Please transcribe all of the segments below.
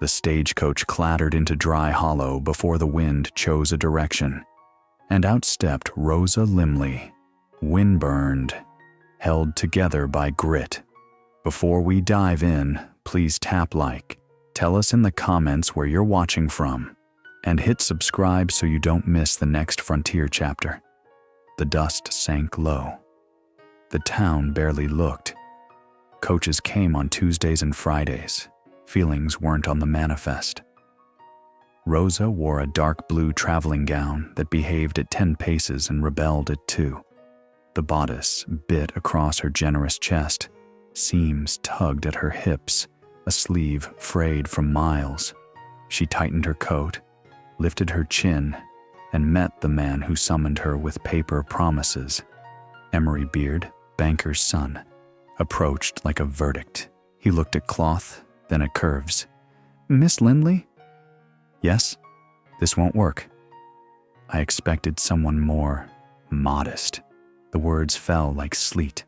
The stagecoach clattered into Dry Hollow before the wind chose a direction, and out stepped Rosa Limley, windburned, held together by grit. Before we dive in, please tap like, tell us in the comments where you're watching from, and hit subscribe so you don't miss the next Frontier chapter. The dust sank low. The town barely looked. Coaches came on Tuesdays and Fridays. Feelings weren't on the manifest. Rosa wore a dark blue traveling gown that behaved at 10 paces and rebelled at 2. The bodice bit across her generous chest, seams tugged at her hips, a sleeve frayed from miles. She tightened her coat, lifted her chin, and met the man who summoned her with paper promises. Emory Beard, banker's son, approached like a verdict. He looked at cloth, then at curves. "Miss Lindley?" "Yes, this won't work." I expected someone more modest. The words fell like sleet.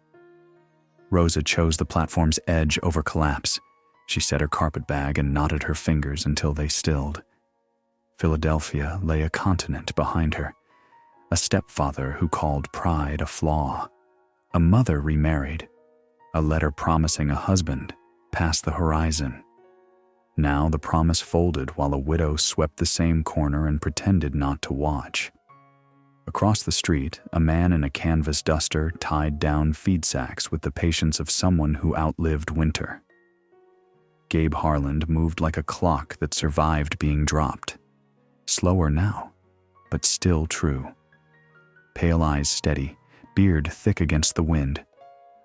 Rosa chose the platform's edge over collapse. She set her carpetbag and knotted her fingers until they stilled. Philadelphia lay a continent behind her. A stepfather who called pride a flaw. A mother remarried. A letter promising a husband past the horizon. Now the promise folded while a widow swept the same corner and pretended not to watch. Across the street, a man in a canvas duster tied down feed sacks with the patience of someone who outlived winter. Gabe Harland moved like a clock that survived being dropped. Slower now, but still true. Pale eyes steady, beard thick against the wind,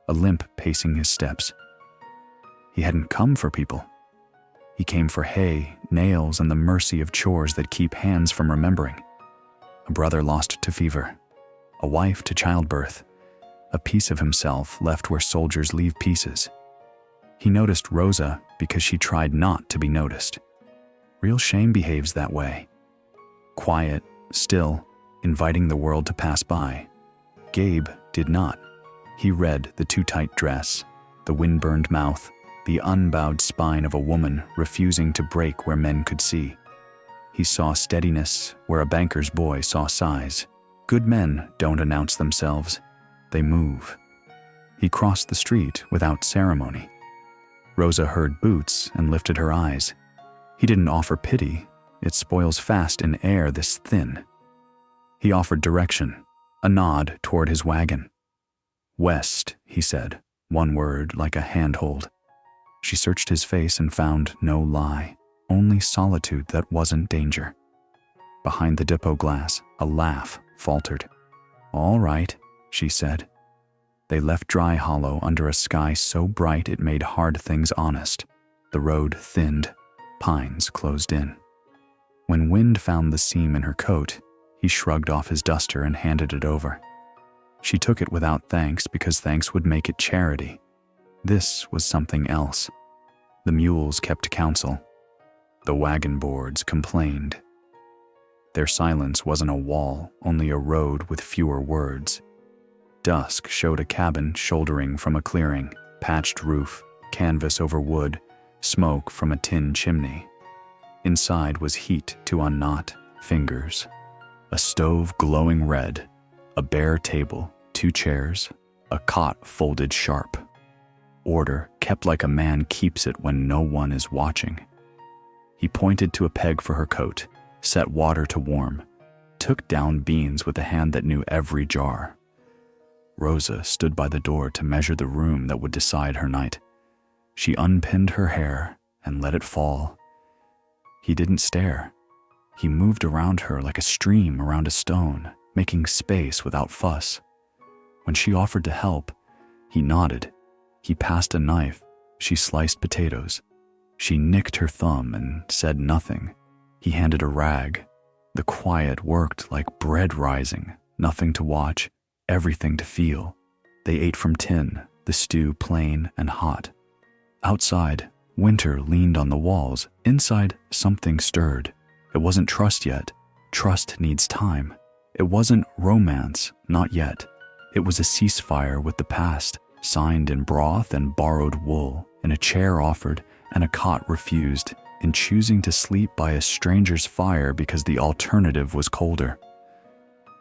a limp pacing his steps. He hadn't come for people. He came for hay, nails, and the mercy of chores that keep hands from remembering. A brother lost to fever, a wife to childbirth, a piece of himself left where soldiers leave pieces. He noticed Rosa because she tried not to be noticed. Real shame behaves that way. Quiet, still, inviting the world to pass by. Gabe did not. He read the too-tight dress, the wind-burned mouth, the unbowed spine of a woman refusing to break where men could see. He saw steadiness where a banker's boy saw size. Good men don't announce themselves, they move. He crossed the street without ceremony. Rosa heard boots and lifted her eyes. He didn't offer pity, it spoils fast in air this thin. He offered direction, a nod toward his wagon. "West," he said, one word like a handhold. She searched his face and found no lie, only solitude that wasn't danger. Behind the depot glass, a laugh faltered. "All right," she said. They left Dry Hollow under a sky so bright it made hard things honest. The road thinned, pines closed in. When wind found the seam in her coat, he shrugged off his duster and handed it over. She took it without thanks because thanks would make it charity. This was something else. The mules kept counsel. The wagon boards complained. Their silence wasn't a wall, only a road with fewer words. Dusk showed a cabin shouldering from a clearing, patched roof, canvas over wood, smoke from a tin chimney. Inside was heat to unknot fingers. A stove glowing red, a bare table, 2 chairs, a cot folded sharp. Order kept like a man keeps it when no one is watching. He pointed to a peg for her coat, set water to warm, took down beans with a hand that knew every jar. Rosa stood by the door to measure the room that would decide her night. She unpinned her hair and let it fall. He didn't stare. He moved around her like a stream around a stone, making space without fuss. When she offered to help, he nodded. He passed a knife. She sliced potatoes. She nicked her thumb and said nothing. He handed a rag. The quiet worked like bread rising, nothing to watch, everything to feel. They ate from tin, the stew plain and hot. Outside, winter leaned on the walls. Inside, something stirred. It wasn't trust yet. Trust needs time. It wasn't romance, not yet. It was a ceasefire with the past, signed in broth and borrowed wool, and a chair offered and a cot refused. in choosing to sleep by a stranger's fire because the alternative was colder.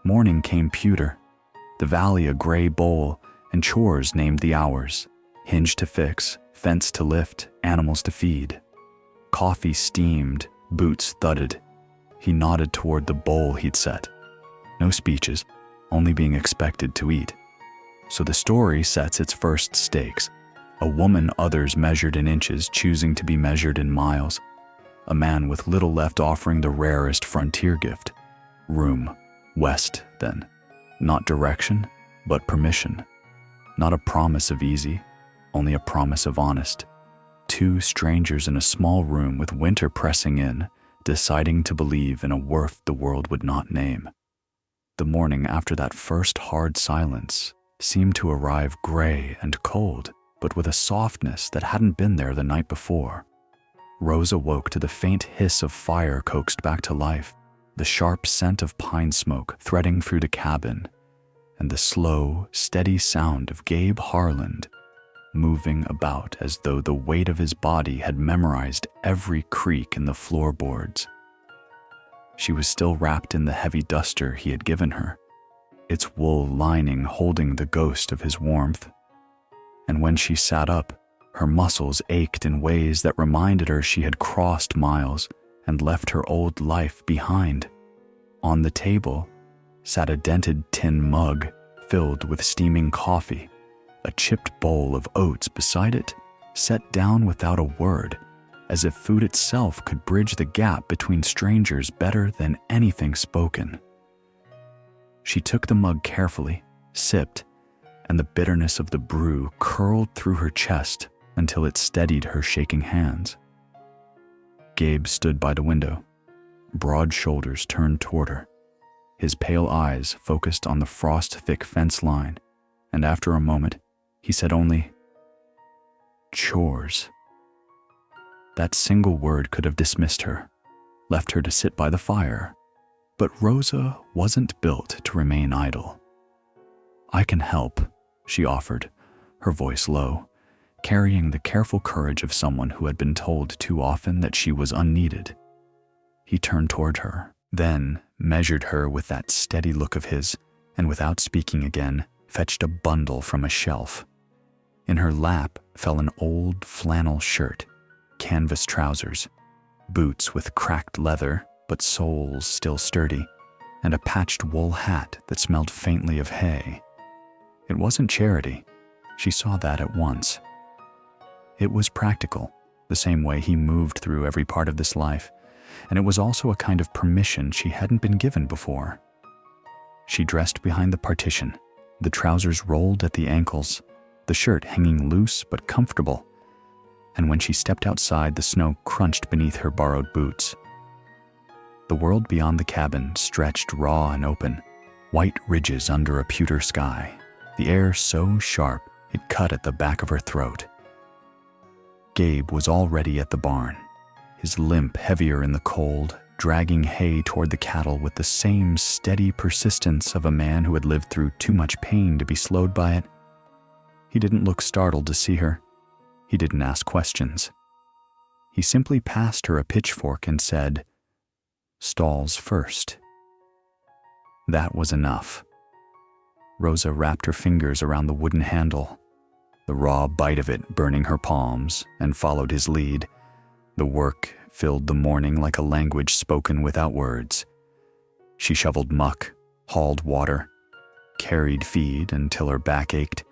Morning came pewter, the valley a gray bowl, and chores named the hours: hinge to fix, fence to lift, animals to feed. Coffee steamed, boots thudded. He nodded toward the bowl he'd set. No speeches, only being expected to eat. So the story sets its first stakes. A woman others measured in inches choosing to be measured in miles. A man with little left offering the rarest frontier gift. Room. West, then. Not direction, but permission. Not a promise of easy, only a promise of honest. Two strangers in a small room with winter pressing in, deciding to believe in a worth the world would not name. The morning after that first hard silence seemed to arrive gray and cold, but with a softness that hadn't been there the night before. Rosa woke to the faint hiss of fire coaxed back to life, the sharp scent of pine smoke threading through the cabin, and the slow, steady sound of Gabe Harland moving about as though the weight of his body had memorized every creak in the floorboards. She was still wrapped in the heavy duster he had given her, its wool lining holding the ghost of his warmth. And when she sat up, her muscles ached in ways that reminded her she had crossed miles and left her old life behind. On the table sat a dented tin mug filled with steaming coffee, a chipped bowl of oats beside it, set down without a word, as if food itself could bridge the gap between strangers better than anything spoken. She took the mug carefully, sipped, and the bitterness of the brew curled through her chest until it steadied her shaking hands. Gabe stood by the window, broad shoulders turned toward her, his pale eyes focused on the frost-thick fence line, and after a moment, he said only, "Chores." That single word could have dismissed her, left her to sit by the fire, but Rosa wasn't built to remain idle. "I can help," she offered, her voice low, carrying the careful courage of someone who had been told too often that she was unneeded. He turned toward her, then measured her with that steady look of his, and without speaking again, fetched a bundle from a shelf. In her lap fell an old flannel shirt, canvas trousers, boots with cracked leather but soles still sturdy, and a patched wool hat that smelled faintly of hay. It wasn't charity. She saw that at once. It was practical, the same way he moved through every part of this life, and it was also a kind of permission she hadn't been given before. She dressed behind the partition, the trousers rolled at the ankles, the shirt hanging loose but comfortable, and when she stepped outside, the snow crunched beneath her borrowed boots. The world beyond the cabin stretched raw and open, white ridges under a pewter sky, the air so sharp it cut at the back of her throat. Gabe was already at the barn, his limp heavier in the cold, dragging hay toward the cattle with the same steady persistence of a man who had lived through too much pain to be slowed by it. He didn't look startled to see her. He didn't ask questions. He simply passed her a pitchfork and said, "Stalls first." That was enough. Rosa wrapped her fingers around the wooden handle, the raw bite of it burning her palms, and followed his lead. The work filled the morning like a language spoken without words. She shoveled muck, hauled water, carried feed until her back ached,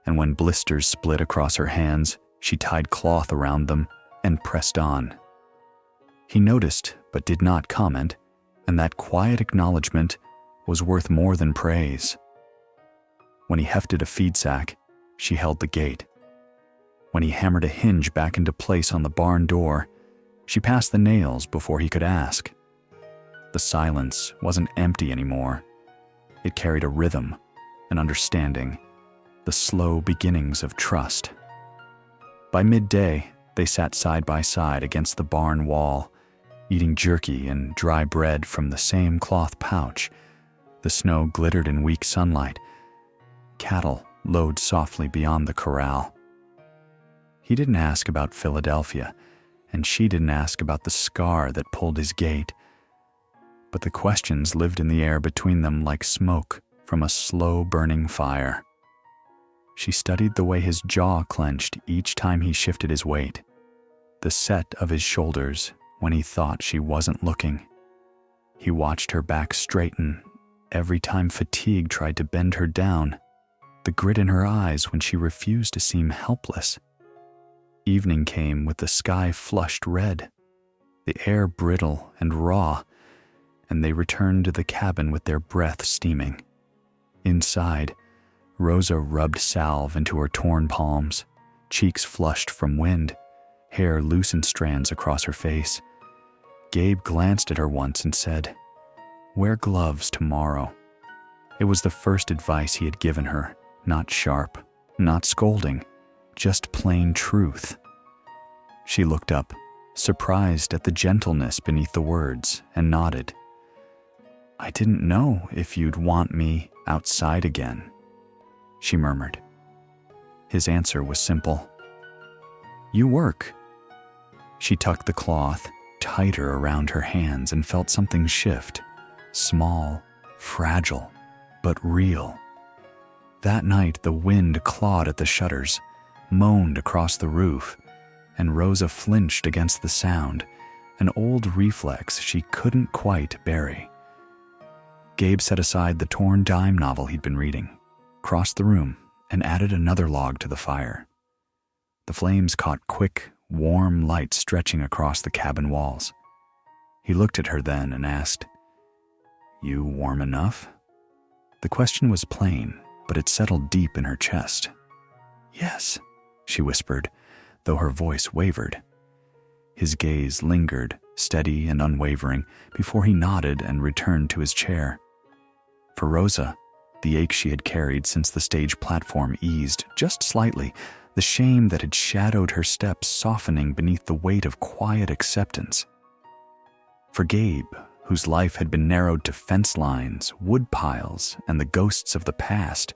and when blisters split across her hands, she tied cloth around them and pressed on. He noticed but did not comment, and that quiet acknowledgement was worth more than praise. When he hefted a feed sack, she held the gate. When he hammered a hinge back into place on the barn door, she passed the nails before he could ask. The silence wasn't empty anymore. It carried a rhythm, an understanding, the slow beginnings of trust. By midday, they sat side by side against the barn wall, eating jerky and dry bread from the same cloth pouch. The snow glittered in weak sunlight. Cattle lowed softly beyond the corral. He didn't ask about Philadelphia, and she didn't ask about the scar that pulled his gait. But the questions lived in the air between them like smoke from a slow-burning fire. She studied the way his jaw clenched each time he shifted his weight, the set of his shoulders when he thought she wasn't looking. He watched her back straighten every time fatigue tried to bend her down, the grit in her eyes when she refused to seem helpless. Evening came with the sky flushed red, the air brittle and raw, and they returned to the cabin with their breath steaming. Inside, Rosa rubbed salve into her torn palms, cheeks flushed from wind, hair loose in strands across her face. Gabe glanced at her once and said, "Wear gloves tomorrow." It was the first advice he had given her, not sharp, not scolding, just plain truth. She looked up, surprised at the gentleness beneath the words, and nodded. "I didn't know if you'd want me outside again," she murmured. His answer was simple. "You work." She tucked the cloth tighter around her hands and felt something shift, small, fragile, but real. That night, the wind clawed at the shutters, moaned across the roof, and Rosa flinched against the sound, an old reflex she couldn't quite bury. Gabe set aside the torn dime novel he'd been reading, crossed the room, and added another log to the fire. The flames caught quick, warm light stretching across the cabin walls. He looked at her then and asked, "You warm enough?" The question was plain, but it settled deep in her chest. "Yes," she whispered, though her voice wavered. His gaze lingered, steady and unwavering, before he nodded and returned to his chair. For Rosa, the ache she had carried since the stage platform eased just slightly, the shame that had shadowed her steps softening beneath the weight of quiet acceptance. For Gabe, whose life had been narrowed to fence lines, wood piles, and the ghosts of the past,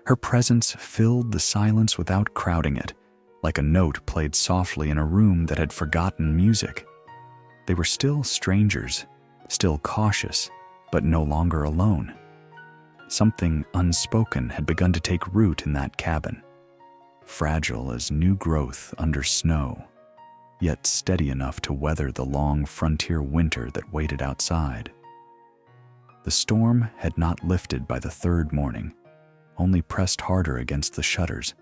her presence filled the silence without crowding it, like a note played softly in a room that had forgotten music. They were still strangers, still cautious, but no longer alone. Something unspoken had begun to take root in that cabin, fragile as new growth under snow, yet steady enough to weather the long frontier winter that waited outside. The storm had not lifted by the third morning, only pressed harder against the shutters,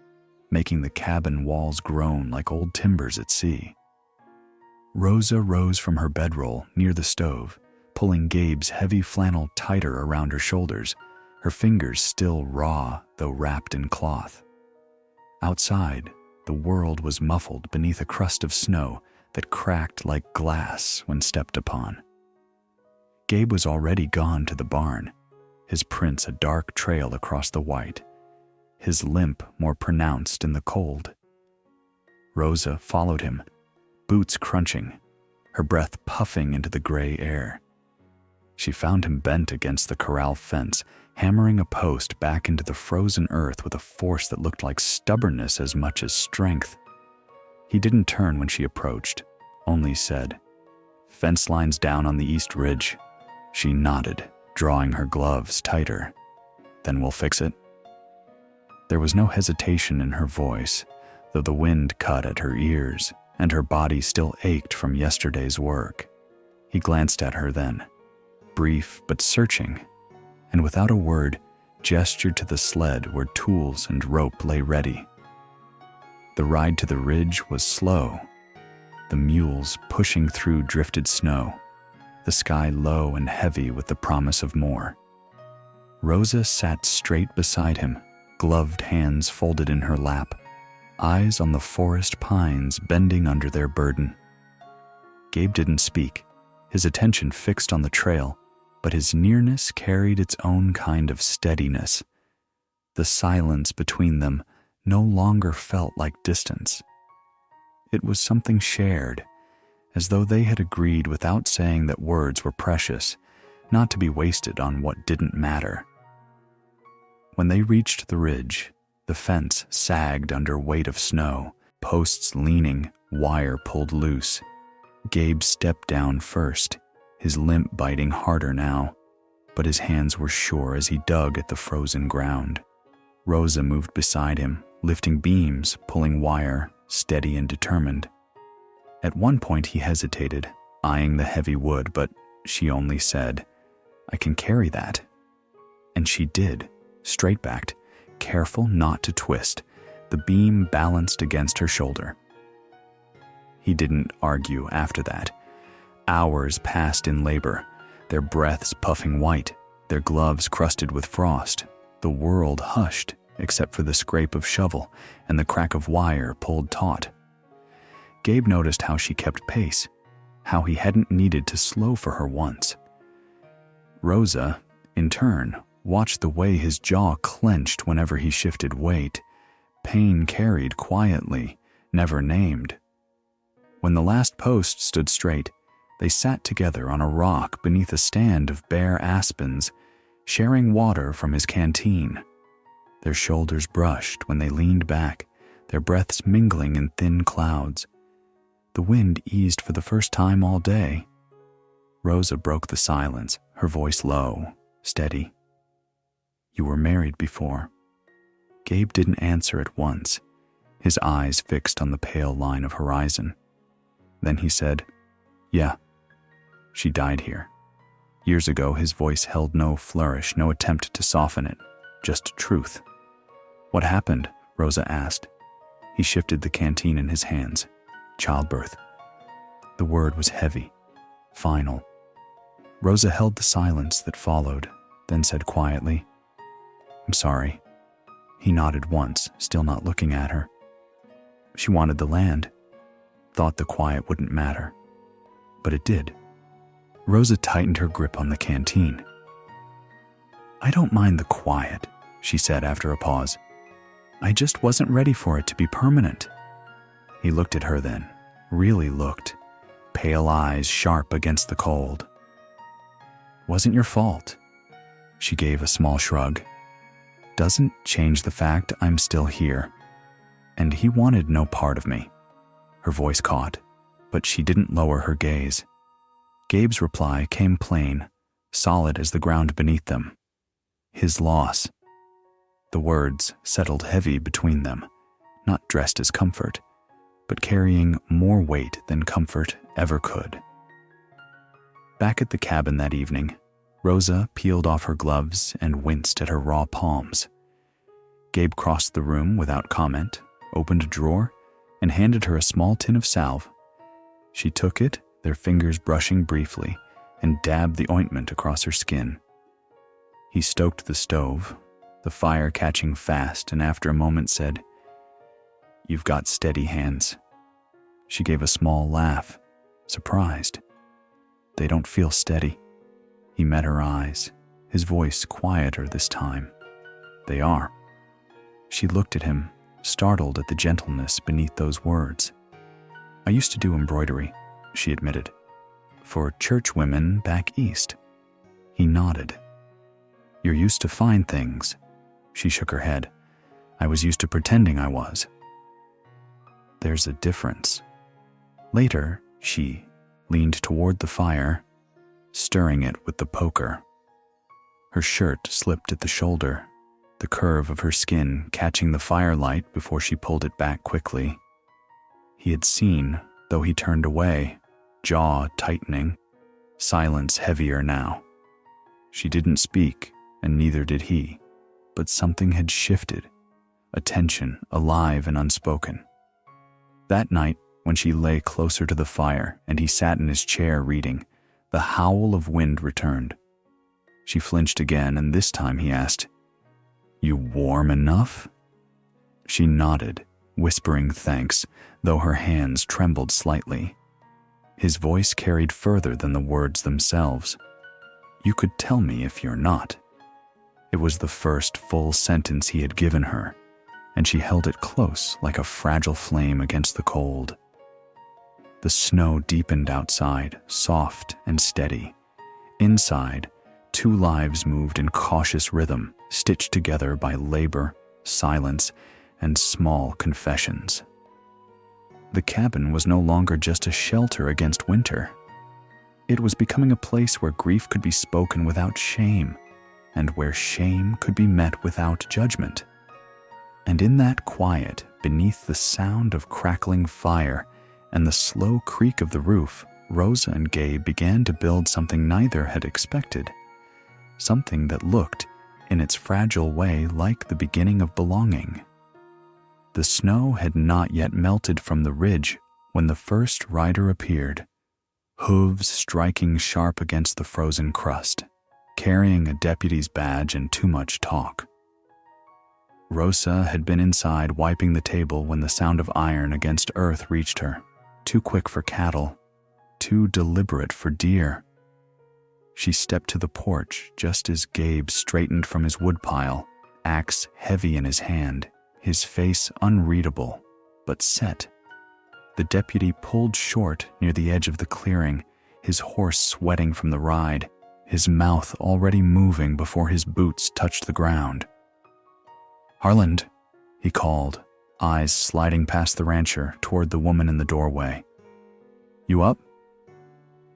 making the cabin walls groan like old timbers at sea. Rosa rose from her bedroll near the stove, pulling Gabe's heavy flannel tighter around her shoulders, her fingers still raw though wrapped in cloth. Outside, the world was muffled beneath a crust of snow that cracked like glass when stepped upon. Gabe was already gone to the barn, his prints a dark trail across the white, his limp more pronounced in the cold. Rosa followed him, boots crunching, her breath puffing into the gray air. She found him bent against the corral fence, hammering a post back into the frozen earth with a force that looked like stubbornness as much as strength. He didn't turn when she approached, only said, "Fence lines down on the east ridge." She nodded, drawing her gloves tighter. "Then we'll fix it." There was no hesitation in her voice, though the wind cut at her ears, and her body still ached from yesterday's work. He glanced at her then, brief but searching, and without a word, gestured to the sled where tools and rope lay ready. The ride to the ridge was slow, the mules pushing through drifted snow, the sky low and heavy with the promise of more. Rosa sat straight beside him, gloved hands folded in her lap, eyes on the forest pines bending under their burden. Gabe didn't speak, his attention fixed on the trail, but his nearness carried its own kind of steadiness. The silence between them no longer felt like distance. It was something shared, as though they had agreed without saying that words were precious, not to be wasted on what didn't matter. When they reached the ridge, the fence sagged under weight of snow, posts leaning, wire pulled loose, Gabe stepped down first, his limp biting harder now, but his hands were sure as he dug at the frozen ground. Rosa moved beside him, lifting beams, pulling wire, steady and determined. At one point he hesitated, eyeing the heavy wood, but she only said, "I can carry that." And she did, straight-backed, careful not to twist, the beam balanced against her shoulder. He didn't argue after that. Hours passed in labor, their breaths puffing white, their gloves crusted with frost. The world hushed, except for the scrape of shovel and the crack of wire pulled taut. Gabe noticed how she kept pace, how he hadn't needed to slow for her once. Rosa, in turn, watched the way his jaw clenched whenever he shifted weight, pain carried quietly, never named. When the last post stood straight, they sat together on a rock beneath a stand of bare aspens, sharing water from his canteen. Their shoulders brushed when they leaned back, their breaths mingling in thin clouds. The wind eased for the first time all day. Rosa broke the silence, her voice low, steady. "You were married before." Gabe didn't answer at once, his eyes fixed on the pale line of horizon. Then he said, "Yeah, she died here." Years ago, his voice held no flourish, no attempt to soften it, just truth. "What happened?" Rosa asked. He shifted the canteen in his hands. "Childbirth." The word was heavy, final. Rosa held the silence that followed, then said quietly, "I'm sorry." He nodded once, still not looking at her. She wanted the land, thought the quiet wouldn't matter. But it did. Rosa tightened her grip on the canteen. "I don't mind the quiet," she said after a pause. "I just wasn't ready for it to be permanent." He looked at her then, really looked, pale eyes sharp against the cold. "Wasn't your fault." She gave a small shrug. "Doesn't change the fact I'm still here. And he wanted no part of me." Her voice caught, but she didn't lower her gaze. Gabe's reply came plain, solid as the ground beneath them. His loss. The words settled heavy between them, not dressed as comfort, but carrying more weight than comfort ever could. Back at the cabin that evening, Rosa peeled off her gloves and winced at her raw palms. Gabe crossed the room without comment, opened a drawer, and handed her a small tin of salve. She took it, their fingers brushing briefly, and dabbed the ointment across her skin. He stoked the stove, the fire catching fast, and after a moment said, "You've got steady hands." She gave a small laugh, surprised. "They don't feel steady." He met her eyes, his voice quieter this time. "They are." She looked at him, startled at the gentleness beneath those words. "I used to do embroidery," she admitted, "for church women back east." He nodded. "You're used to fine things." She shook her head. "I was used to pretending I was." "There's a difference." Later, she leaned toward the fire, stirring it with the poker. Her shirt slipped at the shoulder, the curve of her skin catching the firelight before she pulled it back quickly. He had seen, though he turned away, jaw tightening, silence heavier now. She didn't speak, and neither did he, but something had shifted, a tension alive and unspoken. That night, when she lay closer to the fire and he sat in his chair reading, the howl of wind returned. She flinched again, and this time he asked, "You warm enough?" She nodded, whispering thanks, though her hands trembled slightly. His voice carried further than the words themselves. "You could tell me if you're not." It was the first full sentence he had given her, and she held it close like a fragile flame against the cold. The snow deepened outside, soft and steady. Inside, two lives moved in cautious rhythm, stitched together by labor, silence, and small confessions. The cabin was no longer just a shelter against winter. It was becoming a place where grief could be spoken without shame, and where shame could be met without judgment. And in that quiet, beneath the sound of crackling fire and the slow creak of the roof, Rosa and Gabe began to build something neither had expected, something that looked, in its fragile way, like the beginning of belonging. The snow had not yet melted from the ridge when the first rider appeared, hooves striking sharp against the frozen crust, carrying a deputy's badge and too much talk. Rosa had been inside wiping the table when the sound of iron against earth reached her, too quick for cattle, too deliberate for deer. She stepped to the porch just as Gabe straightened from his woodpile, axe heavy in his hand, his face unreadable, but set. The deputy pulled short near the edge of the clearing, his horse sweating from the ride, his mouth already moving before his boots touched the ground. "Harland," he called, eyes sliding past the rancher toward the woman in the doorway. "You up?"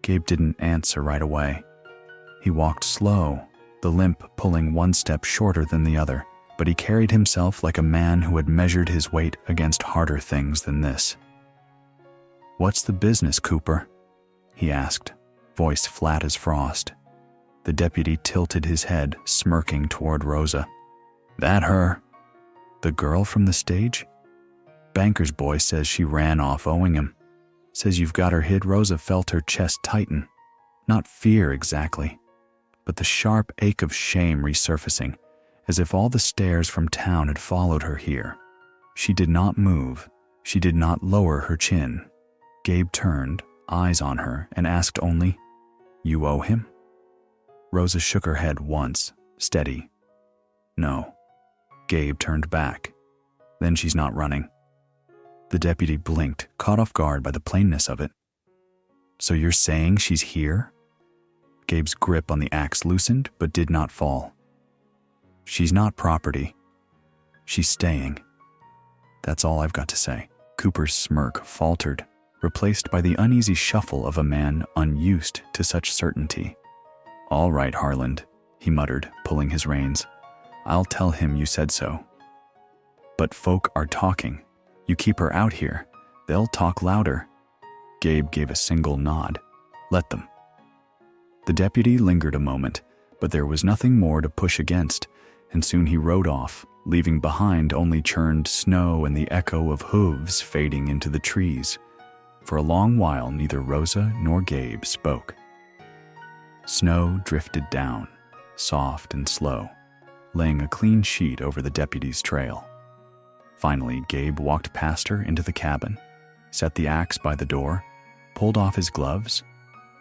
Gabe didn't answer right away. He walked slow, the limp pulling one step shorter than the other, but he carried himself like a man who had measured his weight against harder things than this. "What's the business, Cooper?" he asked, voice flat as frost. The deputy tilted his head, smirking toward Rosa. "That her? The girl from the stage? Banker's boy says she ran off owing him. Says you've got her hid." Rosa felt her chest tighten. Not fear exactly, but the sharp ache of shame resurfacing, as if all the stairs from town had followed her here. She did not move. She did not lower her chin. Gabe turned, eyes on her, and asked only, "You owe him?" Rosa shook her head once, steady. "No." Gabe turned back. "Then she's not running." The deputy blinked, caught off guard by the plainness of it. "So you're saying she's here?" Gabe's grip on the axe loosened, but did not fall. "She's not property. She's staying. That's all I've got to say." Cooper's smirk faltered, replaced by the uneasy shuffle of a man unused to such certainty. "All right, Harland," he muttered, pulling his reins. "I'll tell him you said so. But folk are talking. You keep her out here, they'll talk louder." Gabe gave a single nod. "Let them." The deputy lingered a moment, but there was nothing more to push against, and soon he rode off, leaving behind only churned snow and the echo of hooves fading into the trees. For a long while, neither Rosa nor Gabe spoke. Snow drifted down, soft and slow, laying a clean sheet over the deputy's trail. Finally, Gabe walked past her into the cabin, set the axe by the door, pulled off his gloves,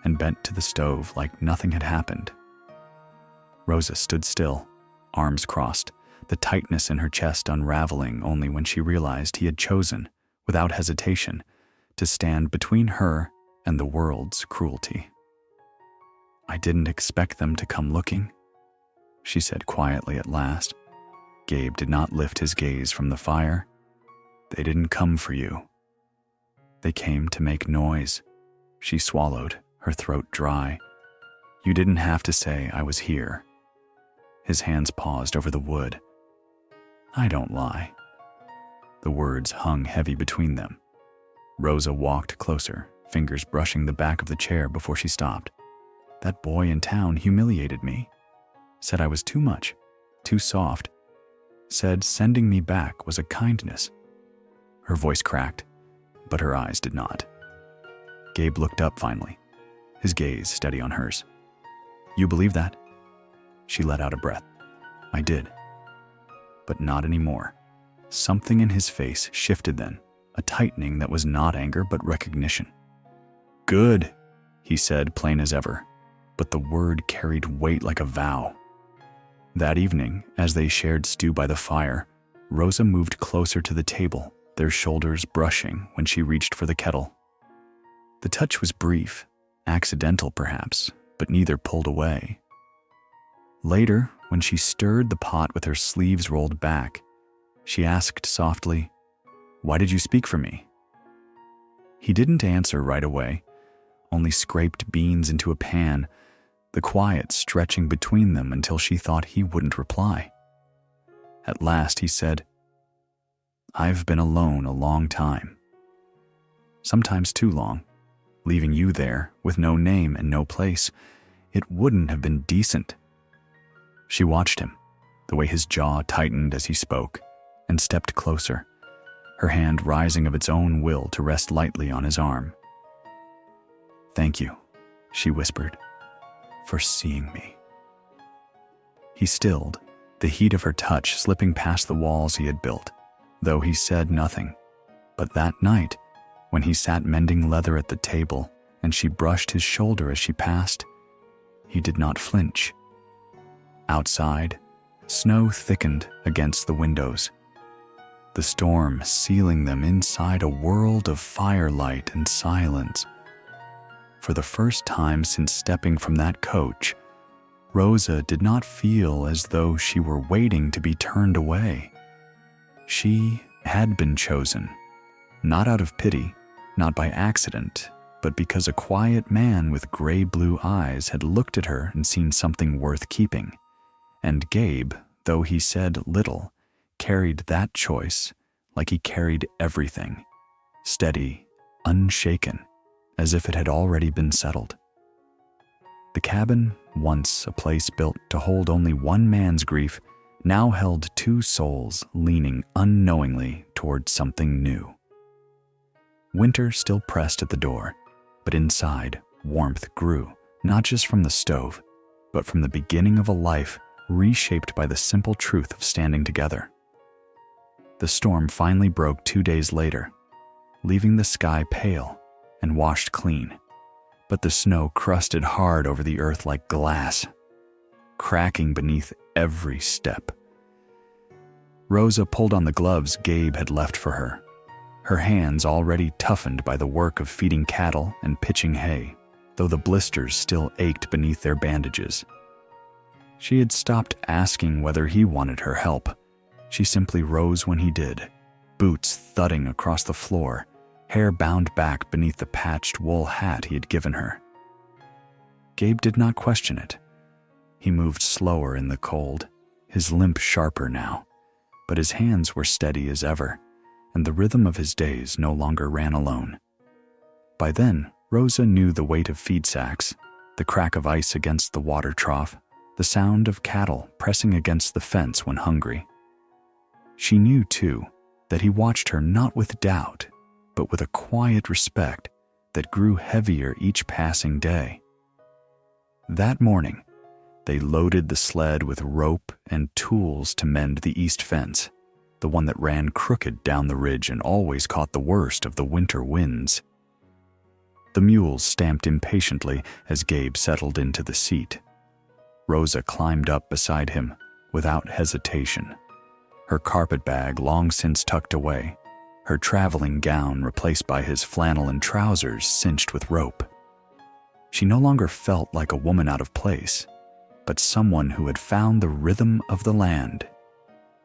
and bent to the stove like nothing had happened. Rosa stood still, arms crossed, the tightness in her chest unraveling only when she realized he had chosen, without hesitation, to stand between her and the world's cruelty. "I didn't expect them to come looking," she said quietly at last. Gabe did not lift his gaze from the fire. "They didn't come for you. They came to make noise." She swallowed, her throat dry. "You didn't have to say I was here." His hands paused over the wood. "I don't lie." The words hung heavy between them. Rosa walked closer, fingers brushing the back of the chair before she stopped. "That boy in town humiliated me. Said I was too much, too soft. Said sending me back was a kindness." Her voice cracked, but her eyes did not. Gabe looked up finally, his gaze steady on hers. "You believe that?" She let out a breath. "I did." But not anymore. Something in his face shifted then, a tightening that was not anger but recognition. "Good," he said, plain as ever, but the word carried weight like a vow. That evening, as they shared stew by the fire, Rosa moved closer to the table, their shoulders brushing when she reached for the kettle. The touch was brief, accidental perhaps, but neither pulled away. Later, when she stirred the pot with her sleeves rolled back, she asked softly, "Why did you speak for me?" He didn't answer right away, only scraped beans into a pan, the quiet stretching between them until she thought he wouldn't reply. At last he said, "I've been alone a long time. Sometimes too long, leaving you there with no name and no place. It wouldn't have been decent." She watched him, the way his jaw tightened as he spoke, and stepped closer, her hand rising of its own will to rest lightly on his arm. "Thank you," she whispered, "for seeing me." He stilled, the heat of her touch slipping past the walls he had built, though he said nothing. But that night, when he sat mending leather at the table and she brushed his shoulder as she passed, he did not flinch. Outside, snow thickened against the windows, the storm sealing them inside a world of firelight and silence. For the first time since stepping from that coach, Rosa did not feel as though she were waiting to be turned away. She had been chosen, not out of pity, not by accident, but because a quiet man with gray-blue eyes had looked at her and seen something worth keeping. And Gabe, though he said little, carried that choice like he carried everything, steady, unshaken, as if it had already been settled. The cabin, once a place built to hold only one man's grief, now held two souls leaning unknowingly toward something new. Winter still pressed at the door, but inside, warmth grew, not just from the stove, but from the beginning of a life reshaped by the simple truth of standing together. The storm finally broke 2 days later, leaving the sky pale and washed clean, but the snow crusted hard over the earth like glass, cracking beneath every step. Rosa pulled on the gloves Gabe had left for her, her hands already toughened by the work of feeding cattle and pitching hay, though the blisters still ached beneath their bandages. She had stopped asking whether he wanted her help. She simply rose when he did, boots thudding across the floor, hair bound back beneath the patched wool hat he had given her. Gabe did not question it. He moved slower in the cold, his limp sharper now, but his hands were steady as ever, and the rhythm of his days no longer ran alone. By then, Rosa knew the weight of feed sacks, the crack of ice against the water trough, the sound of cattle pressing against the fence when hungry. She knew, too, that he watched her not with doubt, but with a quiet respect that grew heavier each passing day. That morning, they loaded the sled with rope and tools to mend the east fence, the one that ran crooked down the ridge and always caught the worst of the winter winds. The mules stamped impatiently as Gabe settled into the seat. Rosa climbed up beside him without hesitation, her carpet bag long since tucked away, her traveling gown replaced by his flannel and trousers cinched with rope. She no longer felt like a woman out of place, but someone who had found the rhythm of the land,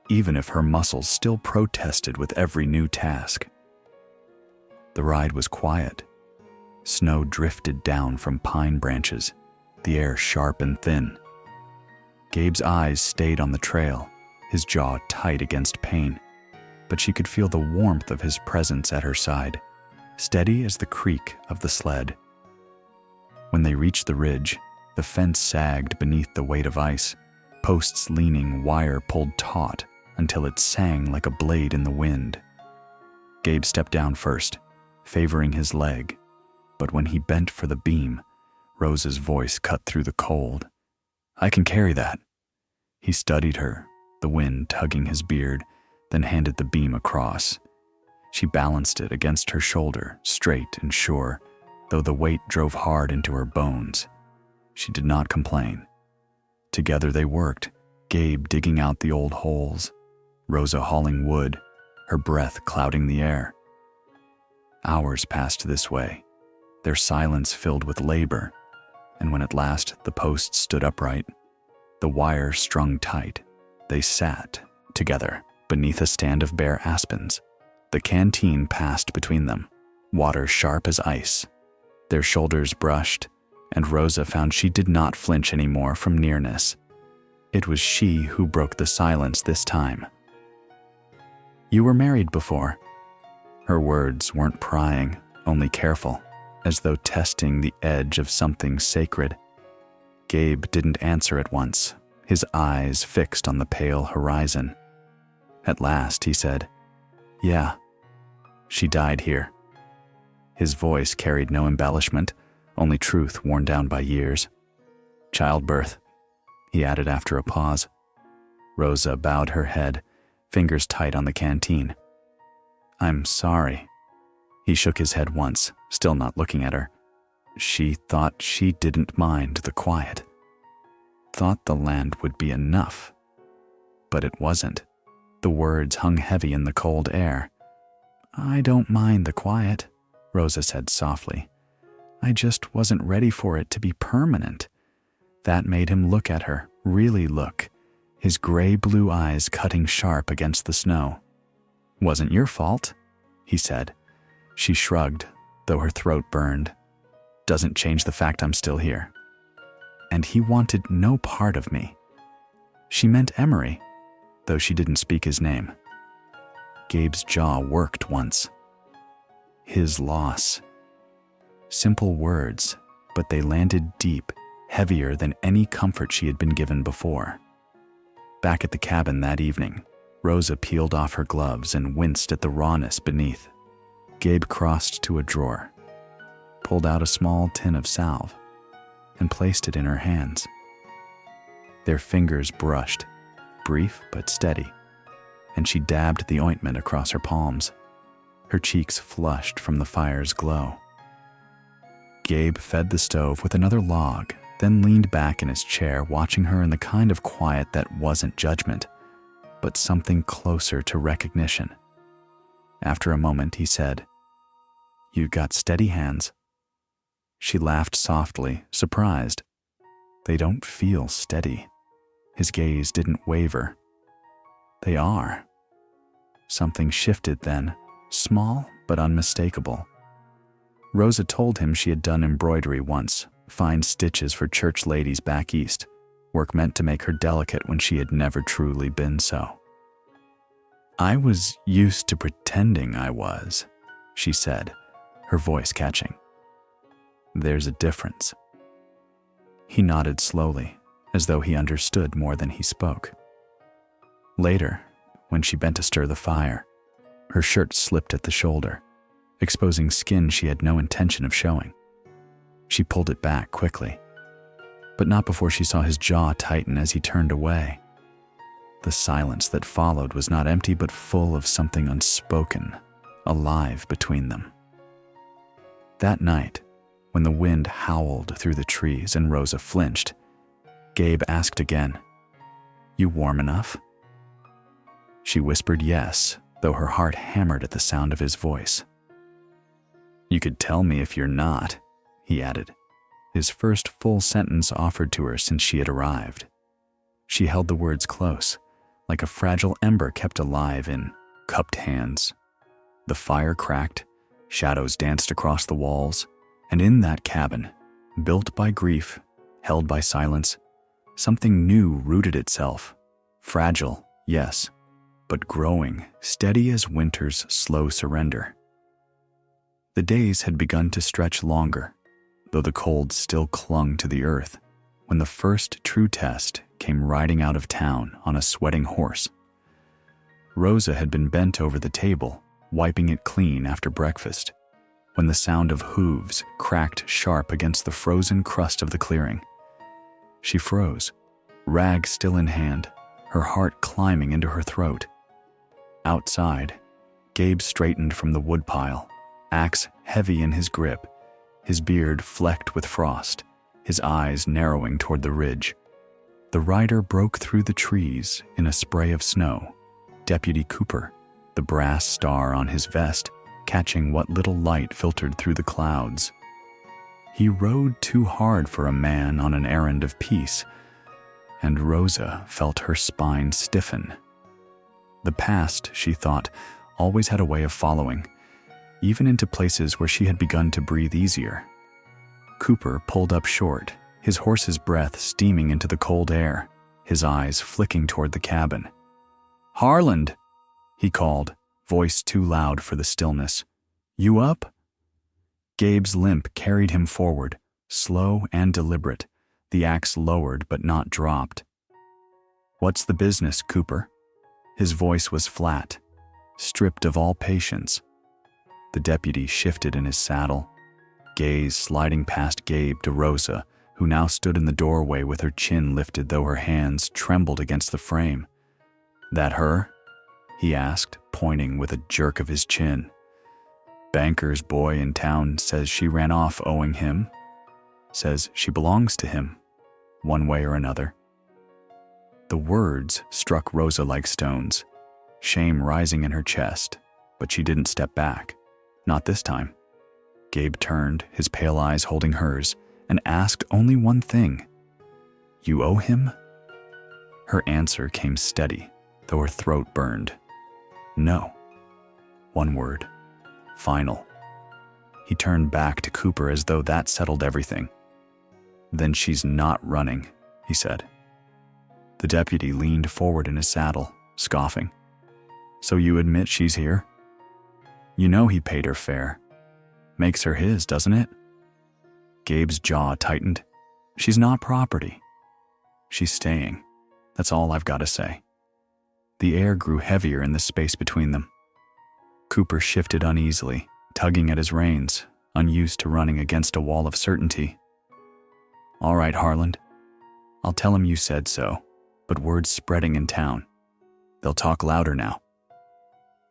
even if her muscles still protested with every new task. The ride was quiet. Snow drifted down from pine branches, the air sharp and thin. Gabe's eyes stayed on the trail, his jaw tight against pain, but she could feel the warmth of his presence at her side, steady as the creak of the sled. When they reached the ridge, the fence sagged beneath the weight of ice, posts leaning, wire pulled taut until it sang like a blade in the wind. Gabe stepped down first, favoring his leg, but when he bent for the beam, Rosa's voice cut through the cold. "I can carry that." He studied her, the wind tugging his beard, then handed the beam across. She balanced it against her shoulder, straight and sure, though the weight drove hard into her bones. She did not complain. Together they worked, Gabe digging out the old holes, Rosa hauling wood, her breath clouding the air. Hours passed this way, their silence filled with labor, and when at last the posts stood upright, the wire strung tight, they sat together beneath a stand of bare aspens. The canteen passed between them, water sharp as ice. Their shoulders brushed, and Rosa found she did not flinch anymore from nearness. It was she who broke the silence this time. "You were married before." Her words weren't prying, only careful, as though testing the edge of something sacred. Gabe didn't answer at once, his eyes fixed on the pale horizon. At last he said, "Yeah, she died here." His voice carried no embellishment, only truth worn down by years. "Childbirth," he added after a pause. Rosa bowed her head, fingers tight on the canteen. "I'm sorry." He shook his head once, still not looking at her. She thought she didn't mind the quiet. Thought the land would be enough. But it wasn't. The words hung heavy in the cold air. "I don't mind the quiet," Rosa said softly. "I just wasn't ready for it to be permanent." That made him look at her, really look, his gray-blue eyes cutting sharp against the snow. "Wasn't your fault," he said. She shrugged, though her throat burned. "Doesn't change the fact I'm still here." And he wanted no part of me. She meant Emory, though she didn't speak his name. Gabe's jaw worked once. His loss. Simple words, but they landed deep, heavier than any comfort she had been given before. Back at the cabin that evening, Rosa peeled off her gloves and winced at the rawness beneath. Gabe crossed to a drawer, pulled out a small tin of salve, and placed it in her hands. Their fingers brushed, brief but steady, and she dabbed the ointment across her palms. Her cheeks flushed from the fire's glow. Gabe fed the stove with another log, then leaned back in his chair, watching her in the kind of quiet that wasn't judgment, but something closer to recognition. After a moment, he said, "You got steady hands." She laughed softly, surprised. "They don't feel steady." His gaze didn't waver. "They are." Something shifted then, small but unmistakable. Rosa told him she had done embroidery once, fine stitches for church ladies back east, work meant to make her delicate when she had never truly been so. "I was used to pretending I was," she said, her voice catching. "There's a difference." He nodded slowly, as though he understood more than he spoke. Later, when she bent to stir the fire, her shirt slipped at the shoulder, exposing skin she had no intention of showing. She pulled it back quickly, but not before she saw his jaw tighten as he turned away. The silence that followed was not empty but full of something unspoken, alive between them. That night, when the wind howled through the trees and Rosa flinched, Gabe asked again, "You warm enough?" She whispered yes, though her heart hammered at the sound of his voice. "You could tell me if you're not," he added, his first full sentence offered to her since she had arrived. She held the words close, like a fragile ember kept alive in cupped hands. The fire cracked, shadows danced across the walls, and in that cabin, built by grief, held by silence, something new rooted itself. Fragile, yes, but growing, steady as winter's slow surrender. The days had begun to stretch longer, though the cold still clung to the earth, when the first true test came riding out of town on a sweating horse. Rosa had been bent over the table, wiping it clean after breakfast, when the sound of hooves cracked sharp against the frozen crust of the clearing. She froze, rag still in hand, her heart climbing into her throat. Outside, Gabe straightened from the woodpile, axe heavy in his grip, his beard flecked with frost, his eyes narrowing toward the ridge. The rider broke through the trees in a spray of snow, Deputy Cooper, the brass star on his vest, catching what little light filtered through the clouds. He rode too hard for a man on an errand of peace, and Rosa felt her spine stiffen. The past, she thought, always had a way of following, even into places where she had begun to breathe easier. Cooper pulled up short, his horse's breath steaming into the cold air, his eyes flicking toward the cabin. "Harland," he called, voice too loud for the stillness. "You up?" Gabe's limp carried him forward, slow and deliberate, the axe lowered but not dropped. "What's the business, Cooper?" His voice was flat, stripped of all patience. The deputy shifted in his saddle, gaze sliding past Gabe to Rosa, who now stood in the doorway with her chin lifted though her hands trembled against the frame. "That her?" he asked, pointing with a jerk of his chin. "Banker's boy in town says she ran off owing him. Says she belongs to him, one way or another." The words struck Rosa like stones, shame rising in her chest, but she didn't step back. Not this time. Gabe turned, his pale eyes holding hers, and asked only one thing. "You owe him?" Her answer came steady, though her throat burned. "No." One word. Final. He turned back to Cooper as though that settled everything. "Then she's not running," he said. The deputy leaned forward in his saddle, scoffing. "So you admit she's here? You know he paid her fare. Makes her his, doesn't it?" Gabe's jaw tightened. "She's not property. She's staying. That's all I've got to say." The air grew heavier in the space between them. Cooper shifted uneasily, tugging at his reins, unused to running against a wall of certainty. "All right, Harland. I'll tell him you said so, but word's spreading in town. They'll talk louder now."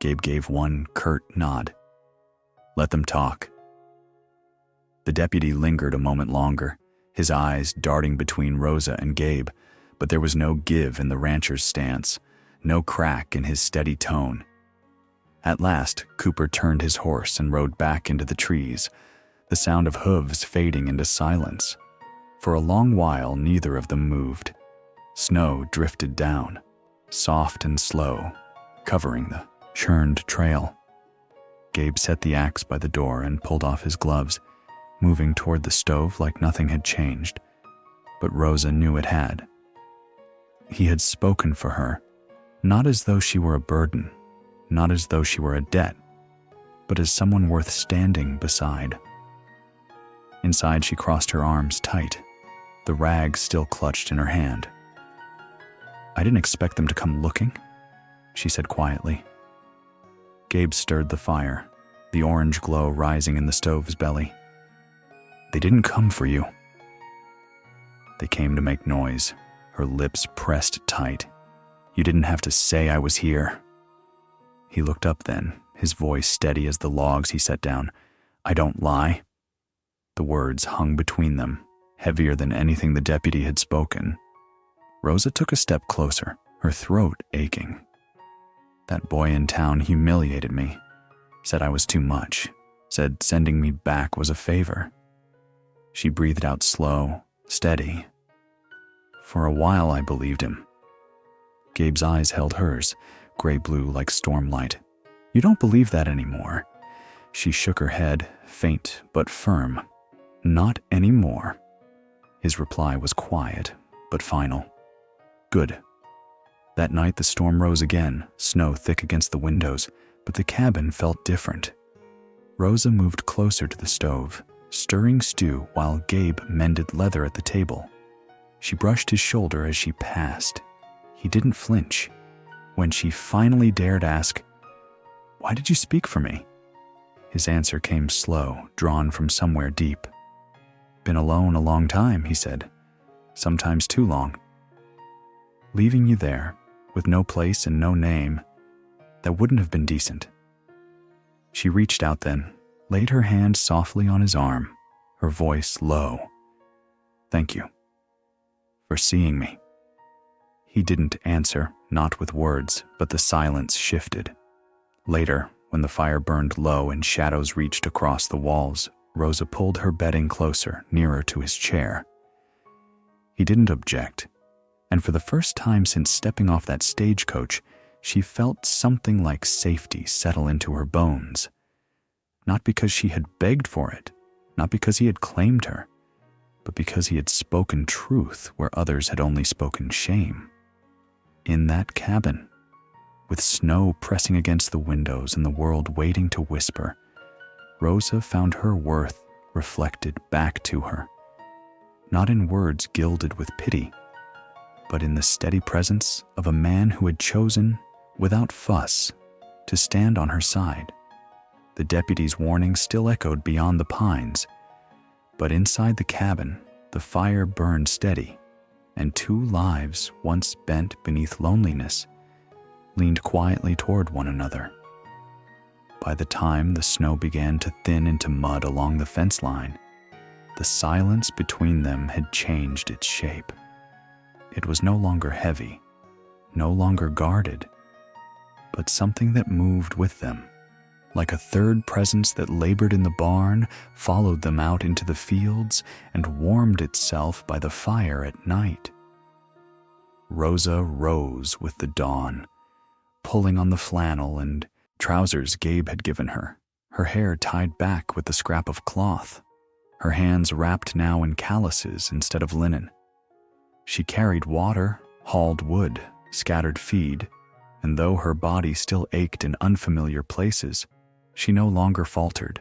Gabe gave one curt nod. "Let them talk." The deputy lingered a moment longer, his eyes darting between Rosa and Gabe, but there was no give in the rancher's stance, no crack in his steady tone. At last, Cooper turned his horse and rode back into the trees, the sound of hooves fading into silence. For a long while, neither of them moved. Snow drifted down, soft and slow, covering the churned trail. Gabe set the axe by the door and pulled off his gloves, moving toward the stove like nothing had changed. But Rosa knew it had. He had spoken for her, not as though she were a burden, not as though she were a debt, but as someone worth standing beside. Inside, she crossed her arms tight, the rag still clutched in her hand. "I didn't expect them to come looking," she said quietly. Gabe stirred the fire, the orange glow rising in the stove's belly. "They didn't come for you." "They came to make noise," her lips pressed tight. "You didn't have to say I was here." He looked up then, his voice steady as the logs he set down. "I don't lie." The words hung between them, heavier than anything the deputy had spoken. Rosa took a step closer, her throat aching. "That boy in town humiliated me, said I was too much, said sending me back was a favor." She breathed out slow, steady. "For a while I believed him." Gabe's eyes held hers, gray-blue like stormlight. "You don't believe that anymore." She shook her head, faint but firm. "Not anymore." His reply was quiet, but final. "Good." That night the storm rose again, snow thick against the windows, but the cabin felt different. Rosa moved closer to the stove, stirring stew while Gabe mended leather at the table. She brushed his shoulder as she passed. He didn't flinch. When she finally dared ask, "Why did you speak for me?" his answer came slow, drawn from somewhere deep. "Been alone a long time," he said. "Sometimes too long. Leaving you there, with no place and no name, that wouldn't have been decent." She reached out then, laid her hand softly on his arm, her voice low. "Thank you. For seeing me." He didn't answer, not with words, but the silence shifted. Later, when the fire burned low and shadows reached across the walls, Rosa pulled her bedding closer, nearer to his chair. He didn't object, and for the first time since stepping off that stagecoach, she felt something like safety settle into her bones. not because she had begged for it, not because he had claimed her, but because he had spoken truth where others had only spoken shame. In that cabin, with snow pressing against the windows and the world waiting to whisper, Rosa found her worth reflected back to her, not in words gilded with pity, but in the steady presence of a man who had chosen, without fuss, to stand on her side. The deputy's warning still echoed beyond the pines, but inside the cabin, the fire burned steady, and two lives, once bent beneath loneliness, leaned quietly toward one another. By the time the snow began to thin into mud along the fence line, the silence between them had changed its shape. It was no longer heavy, no longer guarded, but something that moved with them, like a third presence that labored in the barn, followed them out into the fields, and warmed itself by the fire at night. Rosa rose with the dawn, pulling on the flannel and trousers Gabe had given her, her hair tied back with the scrap of cloth, her hands wrapped now in calluses instead of linen. She carried water, hauled wood, scattered feed, and though her body still ached in unfamiliar places, she no longer faltered.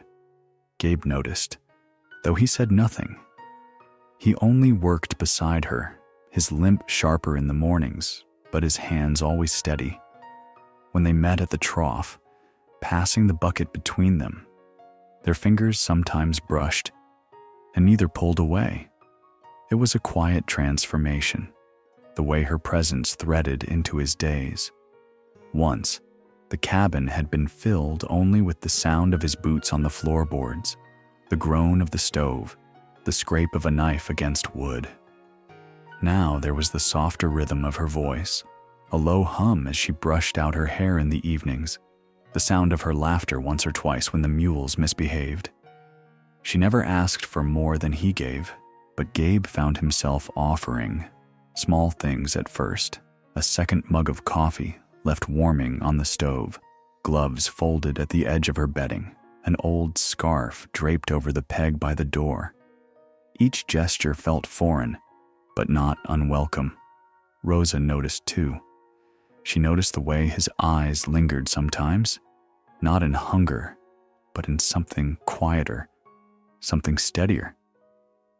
Gabe noticed, though he said nothing. He only worked beside her, his limp sharper in the mornings, but his hands always steady. When they met at the trough, passing the bucket between them, their fingers sometimes brushed, and neither pulled away. It was a quiet transformation, the way her presence threaded into his days. Once, the cabin had been filled only with the sound of his boots on the floorboards, the groan of the stove, the scrape of a knife against wood. Now there was the softer rhythm of her voice, a low hum as she brushed out her hair in the evenings, the sound of her laughter once or twice when the mules misbehaved. She never asked for more than he gave, but Gabe found himself offering small things at first, a second mug of coffee left warming on the stove, gloves folded at the edge of her bedding, an old scarf draped over the peg by the door. Each gesture felt foreign, but not unwelcome. Rosa noticed too. She noticed the way his eyes lingered sometimes, not in hunger, but in something quieter, something steadier.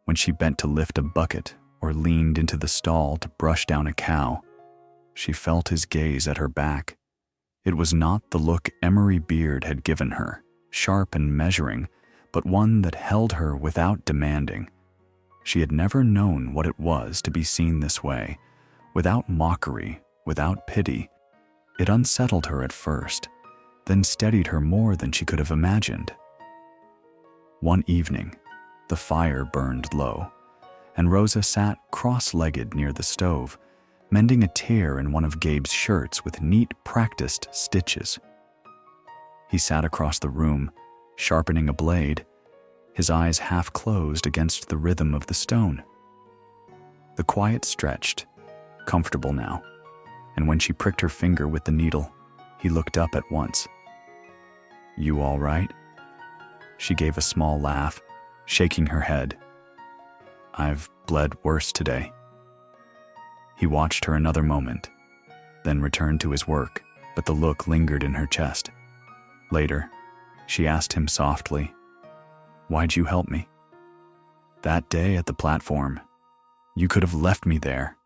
When she bent to lift a bucket or leaned into the stall to brush down a cow, she felt his gaze at her back. It was not the look Emory Beard had given her, sharp and measuring, but one that held her without demanding. She had never known what it was to be seen this way, without mockery, without pity. It unsettled her at first, then steadied her more than she could have imagined. One evening, the fire burned low, and Rosa sat cross-legged near the stove, mending a tear in one of Gabe's shirts with neat, practiced stitches. He sat across the room, sharpening a blade, his eyes half closed against the rhythm of the stone. The quiet stretched, comfortable now, and when she pricked her finger with the needle, he looked up at once. "You all right?" She gave a small laugh, shaking her head. "I've bled worse today." He watched her another moment, then returned to his work, but the look lingered in her chest. Later, she asked him softly, "Why'd you help me?" "That day at the platform. You could have left me there."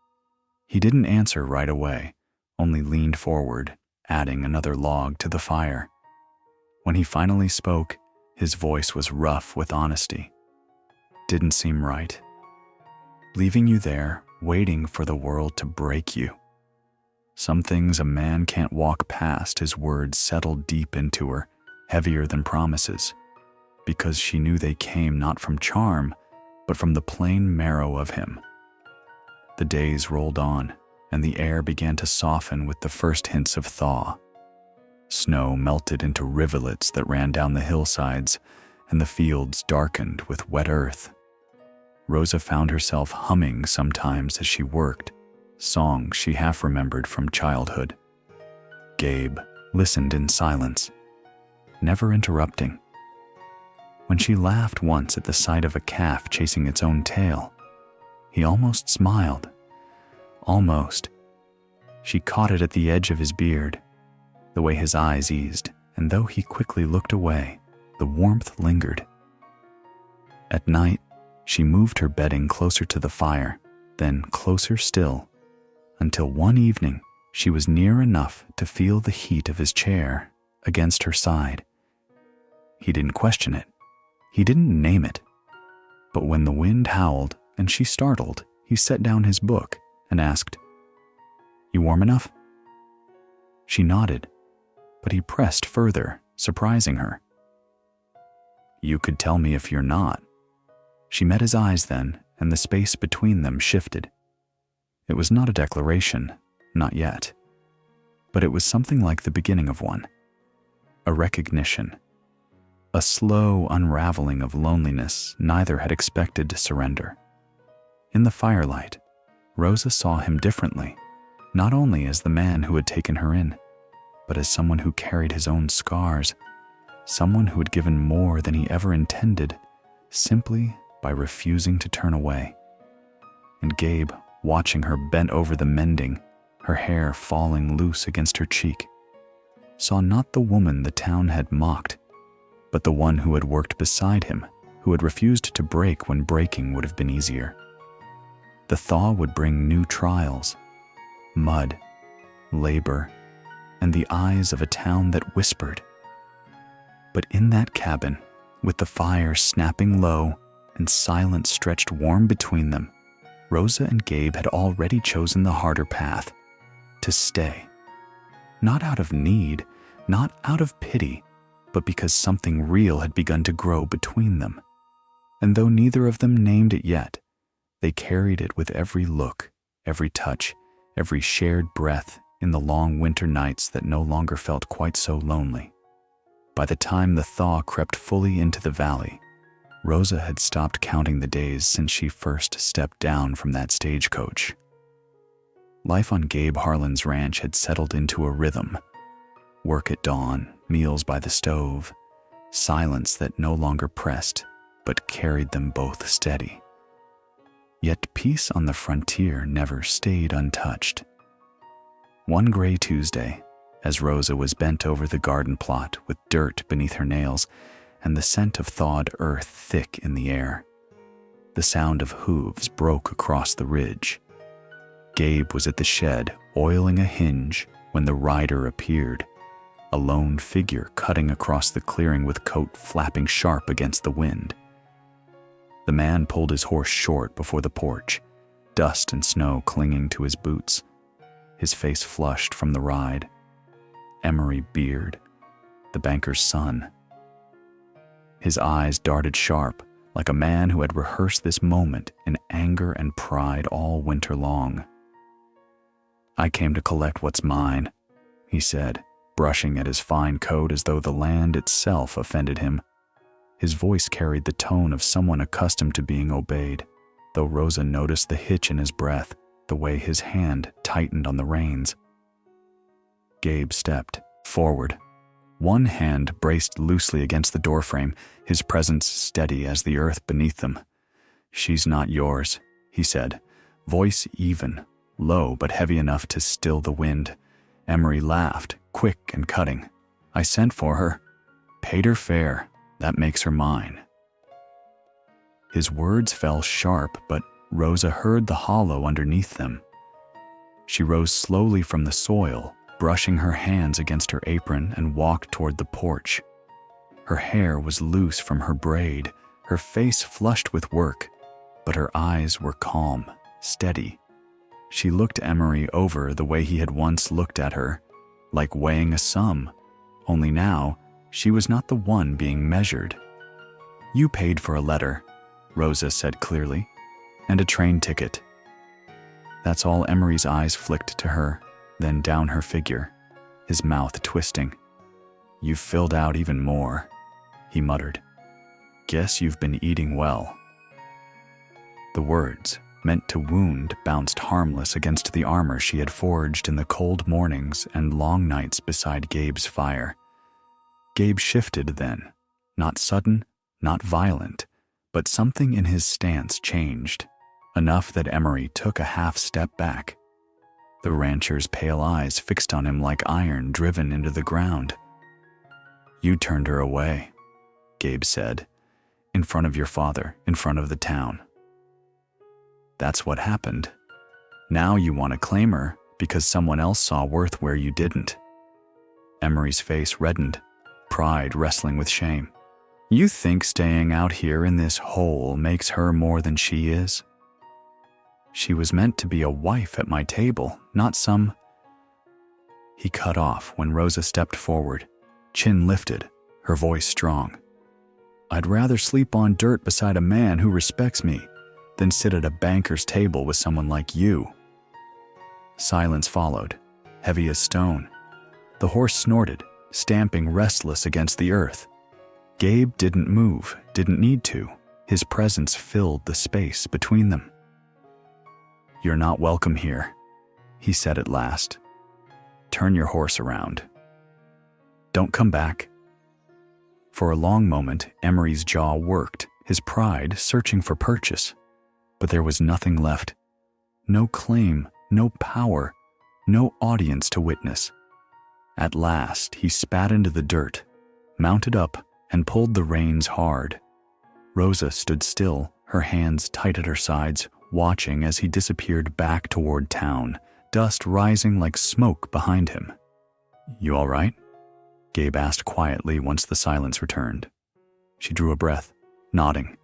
He didn't answer right away, only leaned forward, adding another log to the fire. When he finally spoke, his voice was rough with honesty. "Didn't seem right. Leaving you there, waiting for the world to break you. Some things a man can't walk past." His words settled deep into her, heavier than promises, because she knew they came not from charm, but from the plain marrow of him. The days rolled on, and the air began to soften with the first hints of thaw. Snow melted into rivulets that ran down the hillsides, and the fields darkened with wet earth. Rosa found herself humming sometimes as she worked, songs she half remembered from childhood. Gabe listened in silence, never interrupting. When she laughed once at the sight of a calf chasing its own tail, he almost smiled. Almost. She caught it at the edge of his beard, the way his eyes eased, and though he quickly looked away, the warmth lingered. At night, she moved her bedding closer to the fire, then closer still, until one evening she was near enough to feel the heat of his chair against her side. He didn't question it. He didn't name it. But when the wind howled and she startled, he set down his book and asked, "You warm enough?" She nodded, but he pressed further, surprising her. "You could tell me if you're not." She met his eyes then, and the space between them shifted. It was not a declaration, not yet, but it was something like the beginning of one. A recognition. A slow unraveling of loneliness neither had expected to surrender. In the firelight, Rosa saw him differently, not only as the man who had taken her in, but as someone who carried his own scars, someone who had given more than he ever intended, simply by refusing to turn away. And Gabe, watching her bent over the mending, her hair falling loose against her cheek, saw not the woman the town had mocked, but the one who had worked beside him, who had refused to break when breaking would have been easier. The thaw would bring new trials, mud, labor, and the eyes of a town that whispered. But in that cabin, with the fire snapping low and silence stretched warm between them, Rosa and Gabe had already chosen the harder path, to stay. Not out of need, not out of pity, but because something real had begun to grow between them. And though neither of them named it yet, they carried it with every look, every touch, every shared breath in the long winter nights that no longer felt quite so lonely. By the time the thaw crept fully into the valley, Rosa had stopped counting the days since she first stepped down from that stagecoach. Life on Gabe Harlan's ranch had settled into a rhythm. Work at dawn, meals by the stove, silence that no longer pressed, but carried them both steady. Yet peace on the frontier never stayed untouched. One gray Tuesday, as Rosa was bent over the garden plot with dirt beneath her nails and the scent of thawed earth thick in the air, the sound of hooves broke across the ridge. Gabe was at the shed oiling a hinge when the rider appeared, a lone figure cutting across the clearing with coat flapping sharp against the wind. The man pulled his horse short before the porch, dust and snow clinging to his boots, his face flushed from the ride. Emory Beard, the banker's son. His eyes darted sharp, like a man who had rehearsed this moment in anger and pride all winter long. "I came to collect what's mine," he said, brushing at his fine coat as though the land itself offended him. His voice carried the tone of someone accustomed to being obeyed, though Rosa noticed the hitch in his breath, the way his hand tightened on the reins. Gabe stepped forward. One hand braced loosely against the doorframe, his presence steady as the earth beneath them. "She's not yours," he said, voice even, low but heavy enough to still the wind. Emory laughed, quick and cutting. "I sent for her. Paid her fare. That makes her mine." His words fell sharp, but Rosa heard the hollow underneath them. She rose slowly from the soil, brushing her hands against her apron, and walked toward the porch. Her hair was loose from her braid, her face flushed with work, but her eyes were calm, steady. She looked Emory over the way he had once looked at her, like weighing a sum, only now she was not the one being measured. "You paid for a letter," Rosa said clearly, "and a train ticket." That's all Emory's eyes flicked to her, then down her figure, his mouth twisting. "You've filled out even more," he muttered. "Guess you've been eating well." The words, meant to wound, bounced harmless against the armor she had forged in the cold mornings and long nights beside Gabe's fire. Gabe shifted then, not sudden, not violent, but something in his stance changed, enough that Emory took a half step back. The rancher's pale eyes fixed on him like iron driven into the ground. "You turned her away," Gabe said, "in front of your father, in front of the town. That's what happened. Now you want to claim her because someone else saw worth where you didn't." Emory's face reddened, pride wrestling with shame. "You think staying out here in this hole makes her more than she is? She was meant to be a wife at my table, not some—" He cut off when Rosa stepped forward, chin lifted, her voice strong. "I'd rather sleep on dirt beside a man who respects me than sit at a banker's table with someone like you." Silence followed, heavy as stone. The horse snorted, stamping restless against the earth. Gabe didn't move, didn't need to. His presence filled the space between them. "You're not welcome here," he said at last. "Turn your horse around. Don't come back." For a long moment, Emory's jaw worked, his pride searching for purchase. But there was nothing left. No claim, no power, no audience to witness. At last, he spat into the dirt, mounted up, and pulled the reins hard. Rosa stood still, her hands tight at her sides, watching as he disappeared back toward town, dust rising like smoke behind him. "You all right?" Gabe asked quietly once the silence returned. She drew a breath, nodding.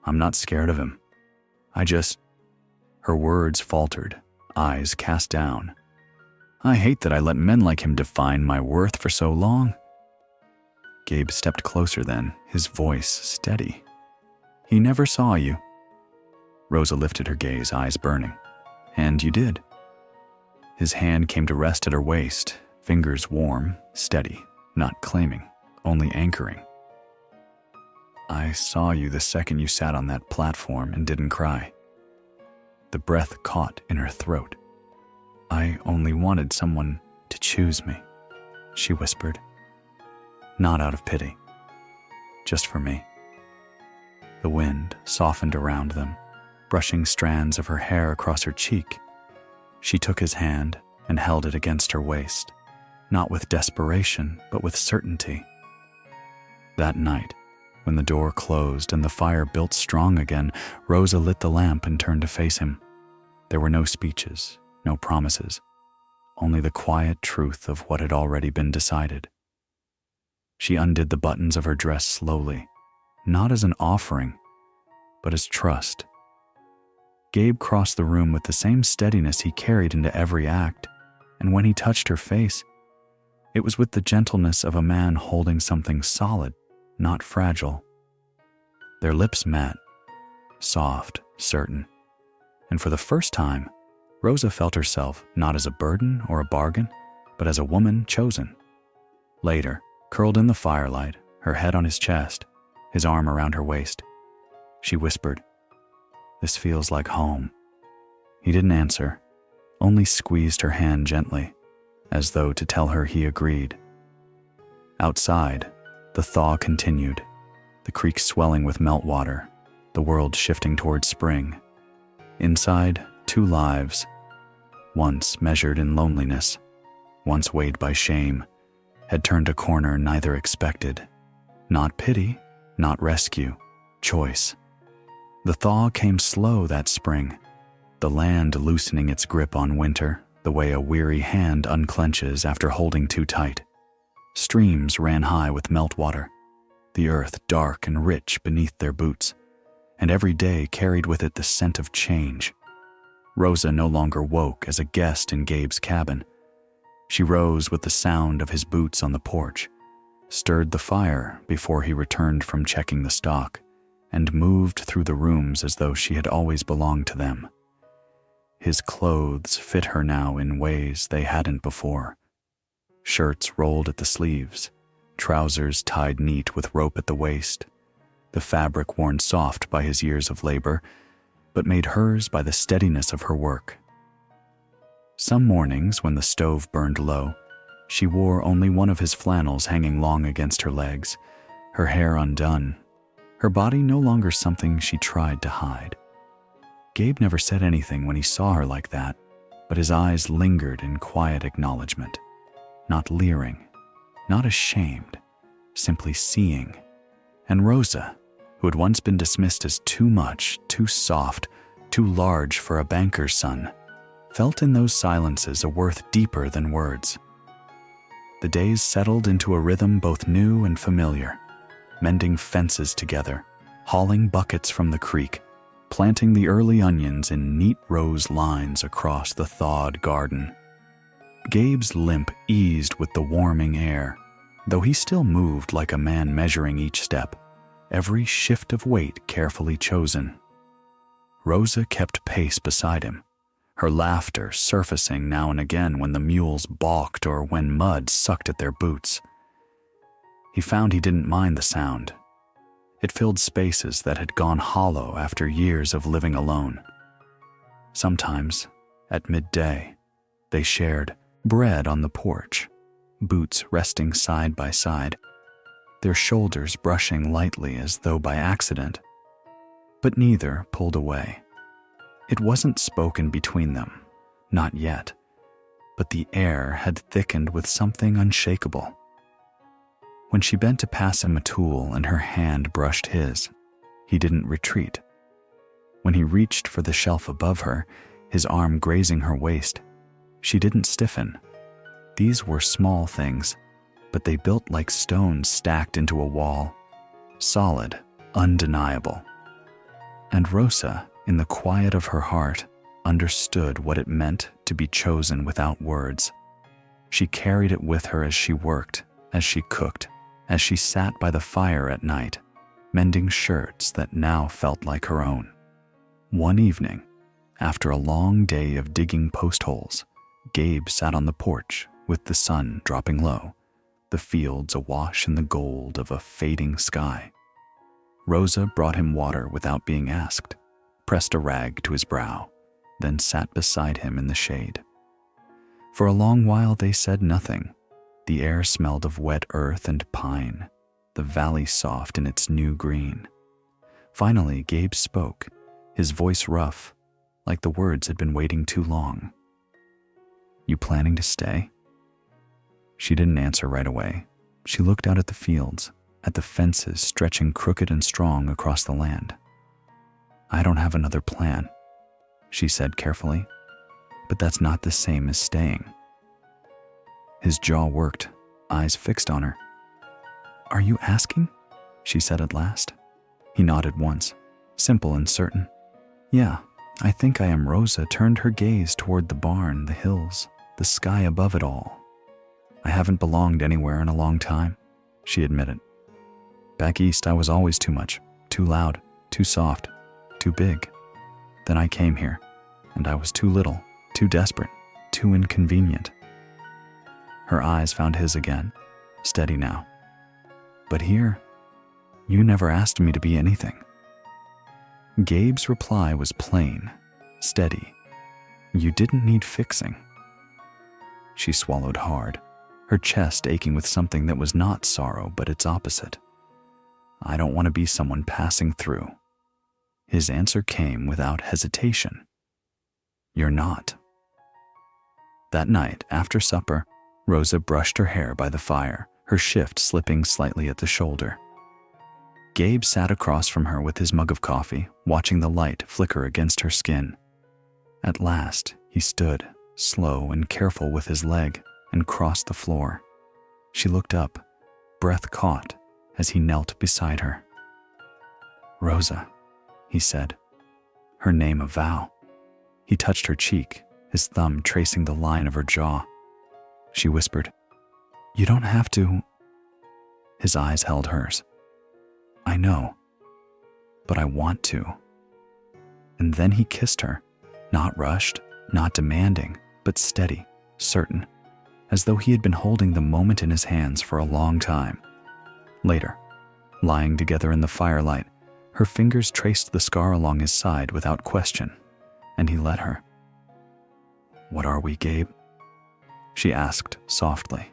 "I'm not scared of him. I just—" Her words faltered, eyes cast down. "I hate that I let men like him define my worth for so long." Gabe stepped closer then, his voice steady. "He never saw you." Rosa lifted her gaze, eyes burning. "And you did." His hand came to rest at her waist, fingers warm, steady, not claiming, only anchoring. "I saw you the second you sat on that platform and didn't cry." The breath caught in her throat. "I only wanted someone to choose me," she whispered. "Not out of pity, just for me." The wind softened around them, brushing strands of her hair across her cheek. She took his hand and held it against her waist, not with desperation, but with certainty. That night, when the door closed and the fire built strong again, Rosa lit the lamp and turned to face him. There were no speeches, no promises, only the quiet truth of what had already been decided. She undid the buttons of her dress slowly, not as an offering, but as trust. Gabe crossed the room with the same steadiness he carried into every act, and when he touched her face, it was with the gentleness of a man holding something solid, not fragile. Their lips met, soft, certain, and for the first time, Rosa felt herself not as a burden or a bargain, but as a woman chosen. Later, curled in the firelight, her head on his chest, his arm around her waist, she whispered, "This feels like home." He didn't answer, only squeezed her hand gently, as though to tell her he agreed. Outside, the thaw continued, the creek swelling with meltwater, the world shifting toward spring. Inside, two lives, once measured in loneliness, once weighed by shame, had turned a corner neither expected. Not pity, not rescue, choice. The thaw came slow that spring, the land loosening its grip on winter, the way a weary hand unclenches after holding too tight. Streams ran high with meltwater, the earth dark and rich beneath their boots, and every day carried with it the scent of change. Rosa no longer woke as a guest in Gabe's cabin. She rose with the sound of his boots on the porch, stirred the fire before he returned from checking the stock, and moved through the rooms as though she had always belonged to them. His clothes fit her now in ways they hadn't before. Shirts rolled at the sleeves, trousers tied neat with rope at the waist, the fabric worn soft by his years of labor, but made hers by the steadiness of her work. Some mornings, when the stove burned low, she wore only one of his flannels hanging long against her legs, her hair undone, her body no longer something she tried to hide. Gabe never said anything when he saw her like that, but his eyes lingered in quiet acknowledgement, not leering, not ashamed, simply seeing. And Rosa, who had once been dismissed as too much, too soft, too large for a banker's son, felt in those silences a worth deeper than words. The days settled into a rhythm both new and familiar, mending fences together, hauling buckets from the creek, planting the early onions in neat rows lines across the thawed garden. Gabe's limp eased with the warming air, though he still moved like a man measuring each step, every shift of weight carefully chosen. Rosa kept pace beside him, her laughter surfacing now and again when the mules balked or when mud sucked at their boots. He found he didn't mind the sound. It filled spaces that had gone hollow after years of living alone. Sometimes, at midday, they shared bread on the porch, boots resting side by side, their shoulders brushing lightly as though by accident. But neither pulled away. It wasn't spoken between them, not yet, but the air had thickened with something unshakable. When she bent to pass him a tool and her hand brushed his, he didn't retreat. When he reached for the shelf above her, his arm grazing her waist, she didn't stiffen. These were small things, but they built like stones stacked into a wall, solid, undeniable. And Rosa, in the quiet of her heart, understood what it meant to be chosen without words. She carried it with her as she worked, as she cooked, as she sat by the fire at night, mending shirts that now felt like her own. One evening, after a long day of digging post holes, Gabe sat on the porch with the sun dropping low, the fields awash in the gold of a fading sky. Rosa brought him water without being asked, pressed a rag to his brow, then sat beside him in the shade. For a long while they said nothing. The air smelled of wet earth and pine, the valley soft in its new green. Finally, Gabe spoke, his voice rough, like the words had been waiting too long. "You planning to stay?" She didn't answer right away. She looked out at the fields, at the fences stretching crooked and strong across the land. "I don't have another plan," she said carefully, "but that's not the same as staying." His jaw worked, eyes fixed on her. "Are you asking?" she said at last. He nodded once, simple and certain. "Yeah, I think I am." Rosa turned her gaze toward the barn, the hills, the sky above it all. "I haven't belonged anywhere in a long time," she admitted. "Back east I was always too much, too loud, too soft, too big. Then I came here, and I was too little, too desperate, too inconvenient." Her eyes found his again, steady now. "But here, you never asked me to be anything." Gabe's reply was plain, steady. "You didn't need fixing." She swallowed hard, her chest aching with something that was not sorrow but its opposite. "I don't want to be someone passing through." His answer came without hesitation. "You're not." That night, after supper, Rosa brushed her hair by the fire, her shift slipping slightly at the shoulder. Gabe sat across from her with his mug of coffee, watching the light flicker against her skin. At last, he stood, slow and careful with his leg, and crossed the floor. She looked up, breath caught, as he knelt beside her. "Rosa," he said, her name a vow. He touched her cheek, his thumb tracing the line of her jaw. She whispered, "You don't have to." His eyes held hers. "I know, but I want to." And then he kissed her, not rushed, not demanding, but steady, certain, as though he had been holding the moment in his hands for a long time. Later, lying together in the firelight, her fingers traced the scar along his side without question, and he let her. "What are we, Gabe?" she asked softly.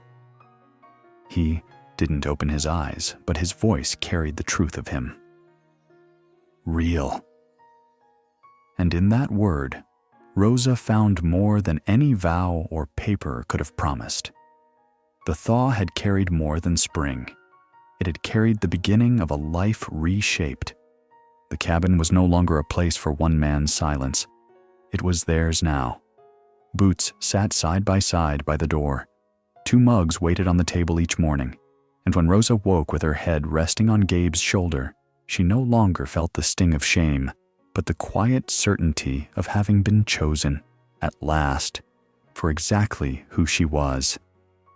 He didn't open his eyes, but his voice carried the truth of him. real. And in that word, Rosa found more than any vow or paper could have promised. The thaw had carried more than spring. It had carried the beginning of a life reshaped. The cabin was no longer a place for one man's silence. It was theirs now. Boots sat side by the door. 2 mugs waited on the table each morning, and when Rosa woke with her head resting on Gabe's shoulder, she no longer felt the sting of shame, but the quiet certainty of having been chosen, at last, for exactly who she was.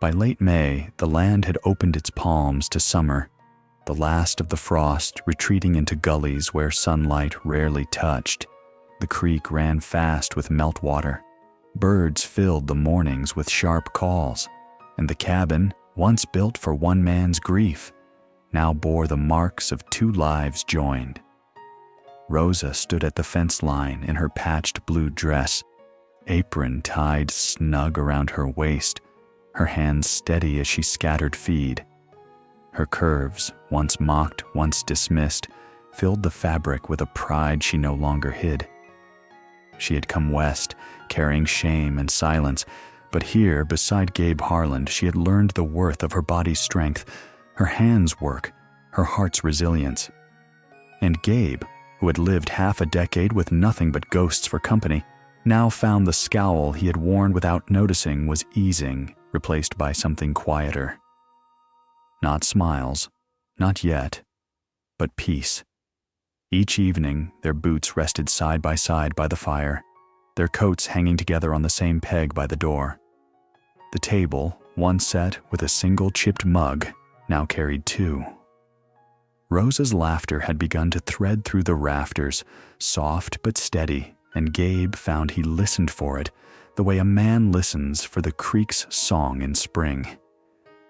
By late May, the land had opened its palms to summer, the last of the frost retreating into gullies where sunlight rarely touched. The creek ran fast with meltwater. Birds filled the mornings with sharp calls, and the cabin, once built for one man's grief, now bore the marks of 2 lives joined. Rosa stood at the fence line in her patched blue dress, apron tied snug around her waist, her hands steady as she scattered feed. Her curves, once mocked, once dismissed, filled the fabric with a pride she no longer hid. She had come west, carrying shame and silence, but here, beside Gabe Harland, she had learned the worth of her body's strength, her hands' work, her heart's resilience. And Gabe, who had lived half a decade with nothing but ghosts for company, now found the scowl he had worn without noticing was easing, replaced by something quieter. Not smiles, not yet, but peace. Each evening, their boots rested side by the fire, their coats hanging together on the same peg by the door. The table, once set with a single chipped mug, now carried 2. Rosa's laughter had begun to thread through the rafters, soft but steady, and Gabe found he listened for it the way a man listens for the creek's song in spring.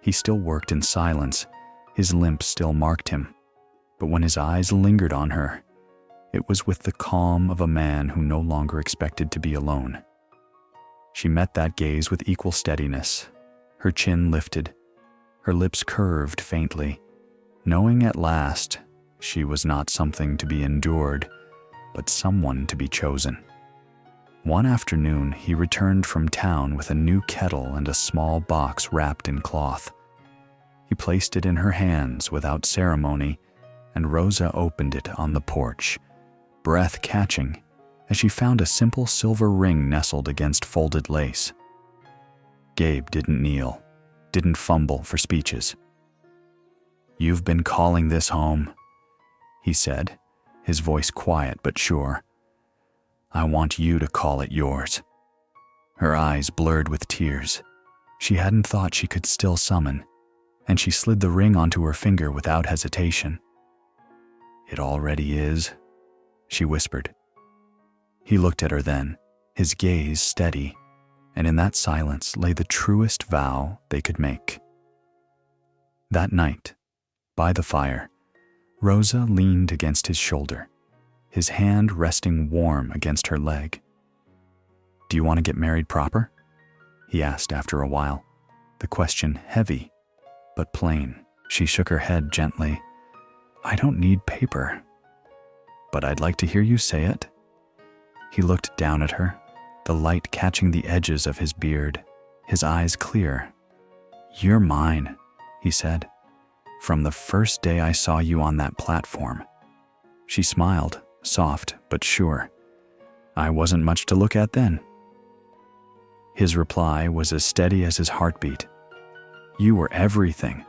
He still worked in silence, his limp still marked him, but when his eyes lingered on her, it was with the calm of a man who no longer expected to be alone. She met that gaze with equal steadiness, her chin lifted, her lips curved faintly, knowing at last she was not something to be endured, but someone to be chosen. One afternoon, he returned from town with a new kettle and a small box wrapped in cloth. He placed it in her hands without ceremony, and Rosa opened it on the porch, breath catching, as she found a simple silver ring nestled against folded lace. Gabe didn't kneel, didn't fumble for speeches. "You've been calling this home," he said, his voice quiet but sure. "I want you to call it yours." Her eyes blurred with tears. She hadn't thought she could still summon, and she slid the ring onto her finger without hesitation. "It already is," she whispered. He looked at her then, his gaze steady, and in that silence lay the truest vow they could make. That night, by the fire, Rosa leaned against his shoulder, his hand resting warm against her leg. "Do you want to get married proper?" he asked after a while, the question heavy but plain. She shook her head gently. "I don't need paper, but I'd like to hear you say it." He looked down at her, the light catching the edges of his beard, his eyes clear. "You're mine," he said, "from the first day I saw you on that platform." She smiled, soft but sure. "I wasn't much to look at then." His reply was as steady as his heartbeat. "You were everything."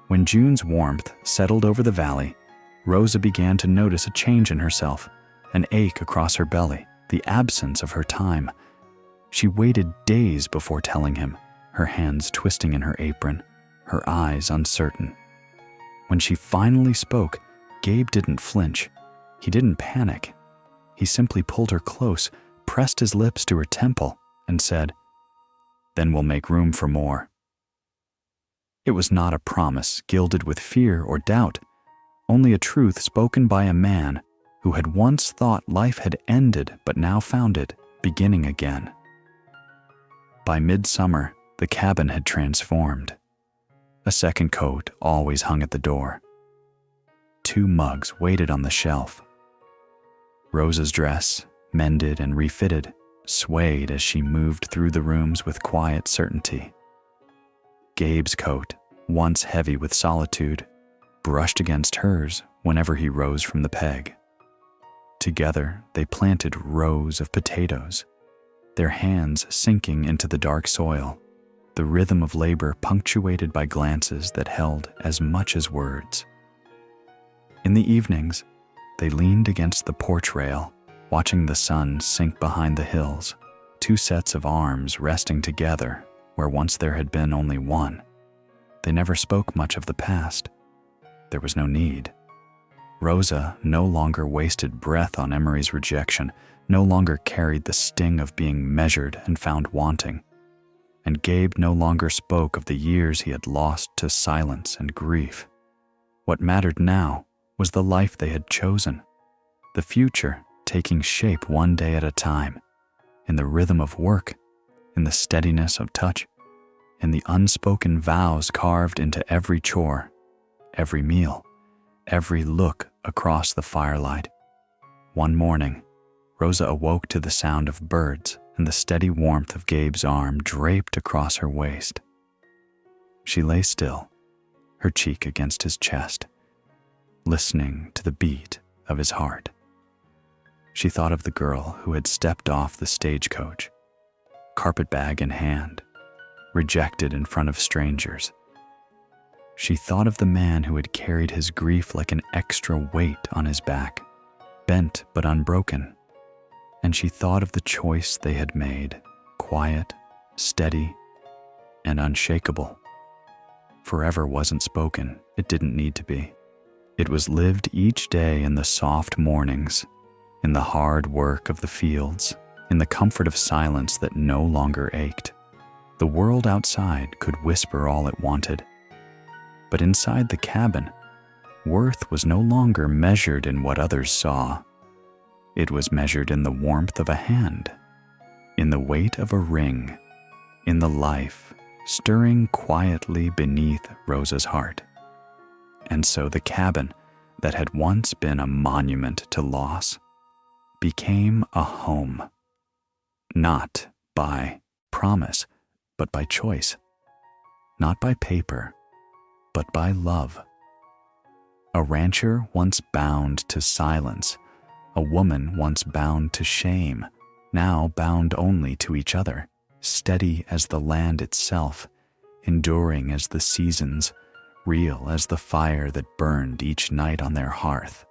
When June's warmth settled over the valley, Rosa began to notice a change in herself, an ache across her belly, the absence of her time. She waited days before telling him, her hands twisting in her apron, her eyes uncertain. When she finally spoke, Gabe didn't flinch. He didn't panic. He simply pulled her close, pressed his lips to her temple, and said, "Then we'll make room for more." It was not a promise gilded with fear or doubt, only a truth spoken by a man who had once thought life had ended but now found it beginning again. By midsummer, the cabin had transformed. A second coat always hung at the door. 2 mugs waited on the shelf. Rosa's dress, mended and refitted, swayed as she moved through the rooms with quiet certainty. Gabe's coat, once heavy with solitude, brushed against hers whenever he rose from the peg. Together, they planted rows of potatoes, their hands sinking into the dark soil, the rhythm of labor punctuated by glances that held as much as words. In the evenings, they leaned against the porch rail, watching the sun sink behind the hills, 2 sets of arms resting together where once there had been only one. They never spoke much of the past. There was no need. Rosa no longer wasted breath on Emory's rejection, no longer carried the sting of being measured and found wanting. And Gabe no longer spoke of the years he had lost to silence and grief. What mattered now was the life they had chosen, the future taking shape one day at a time, in the rhythm of work, in the steadiness of touch, in the unspoken vows carved into every chore, every meal, every look across the firelight. One morning, Rosa awoke to the sound of birds and the steady warmth of Gabe's arm draped across her waist. She lay still, her cheek against his chest, listening to the beat of his heart. She thought of the girl who had stepped off the stagecoach, carpetbag in hand, rejected in front of strangers. She thought of the man who had carried his grief like an extra weight on his back, bent but unbroken. And she thought of the choice they had made, quiet, steady, and unshakable. Forever wasn't spoken, it didn't need to be. It was lived each day in the soft mornings, in the hard work of the fields, in the comfort of silence that no longer ached. The world outside could whisper all it wanted. But inside the cabin, worth was no longer measured in what others saw. It was measured in the warmth of a hand, in the weight of a ring, in the life stirring quietly beneath Rosa's heart. And so the cabin that had once been a monument to loss became a home, not by promise, but by choice, not by paper, but by love. A rancher once bound to silence, a woman once bound to shame, now bound only to each other, steady as the land itself, enduring as the seasons, real as the fire that burned each night on their hearth.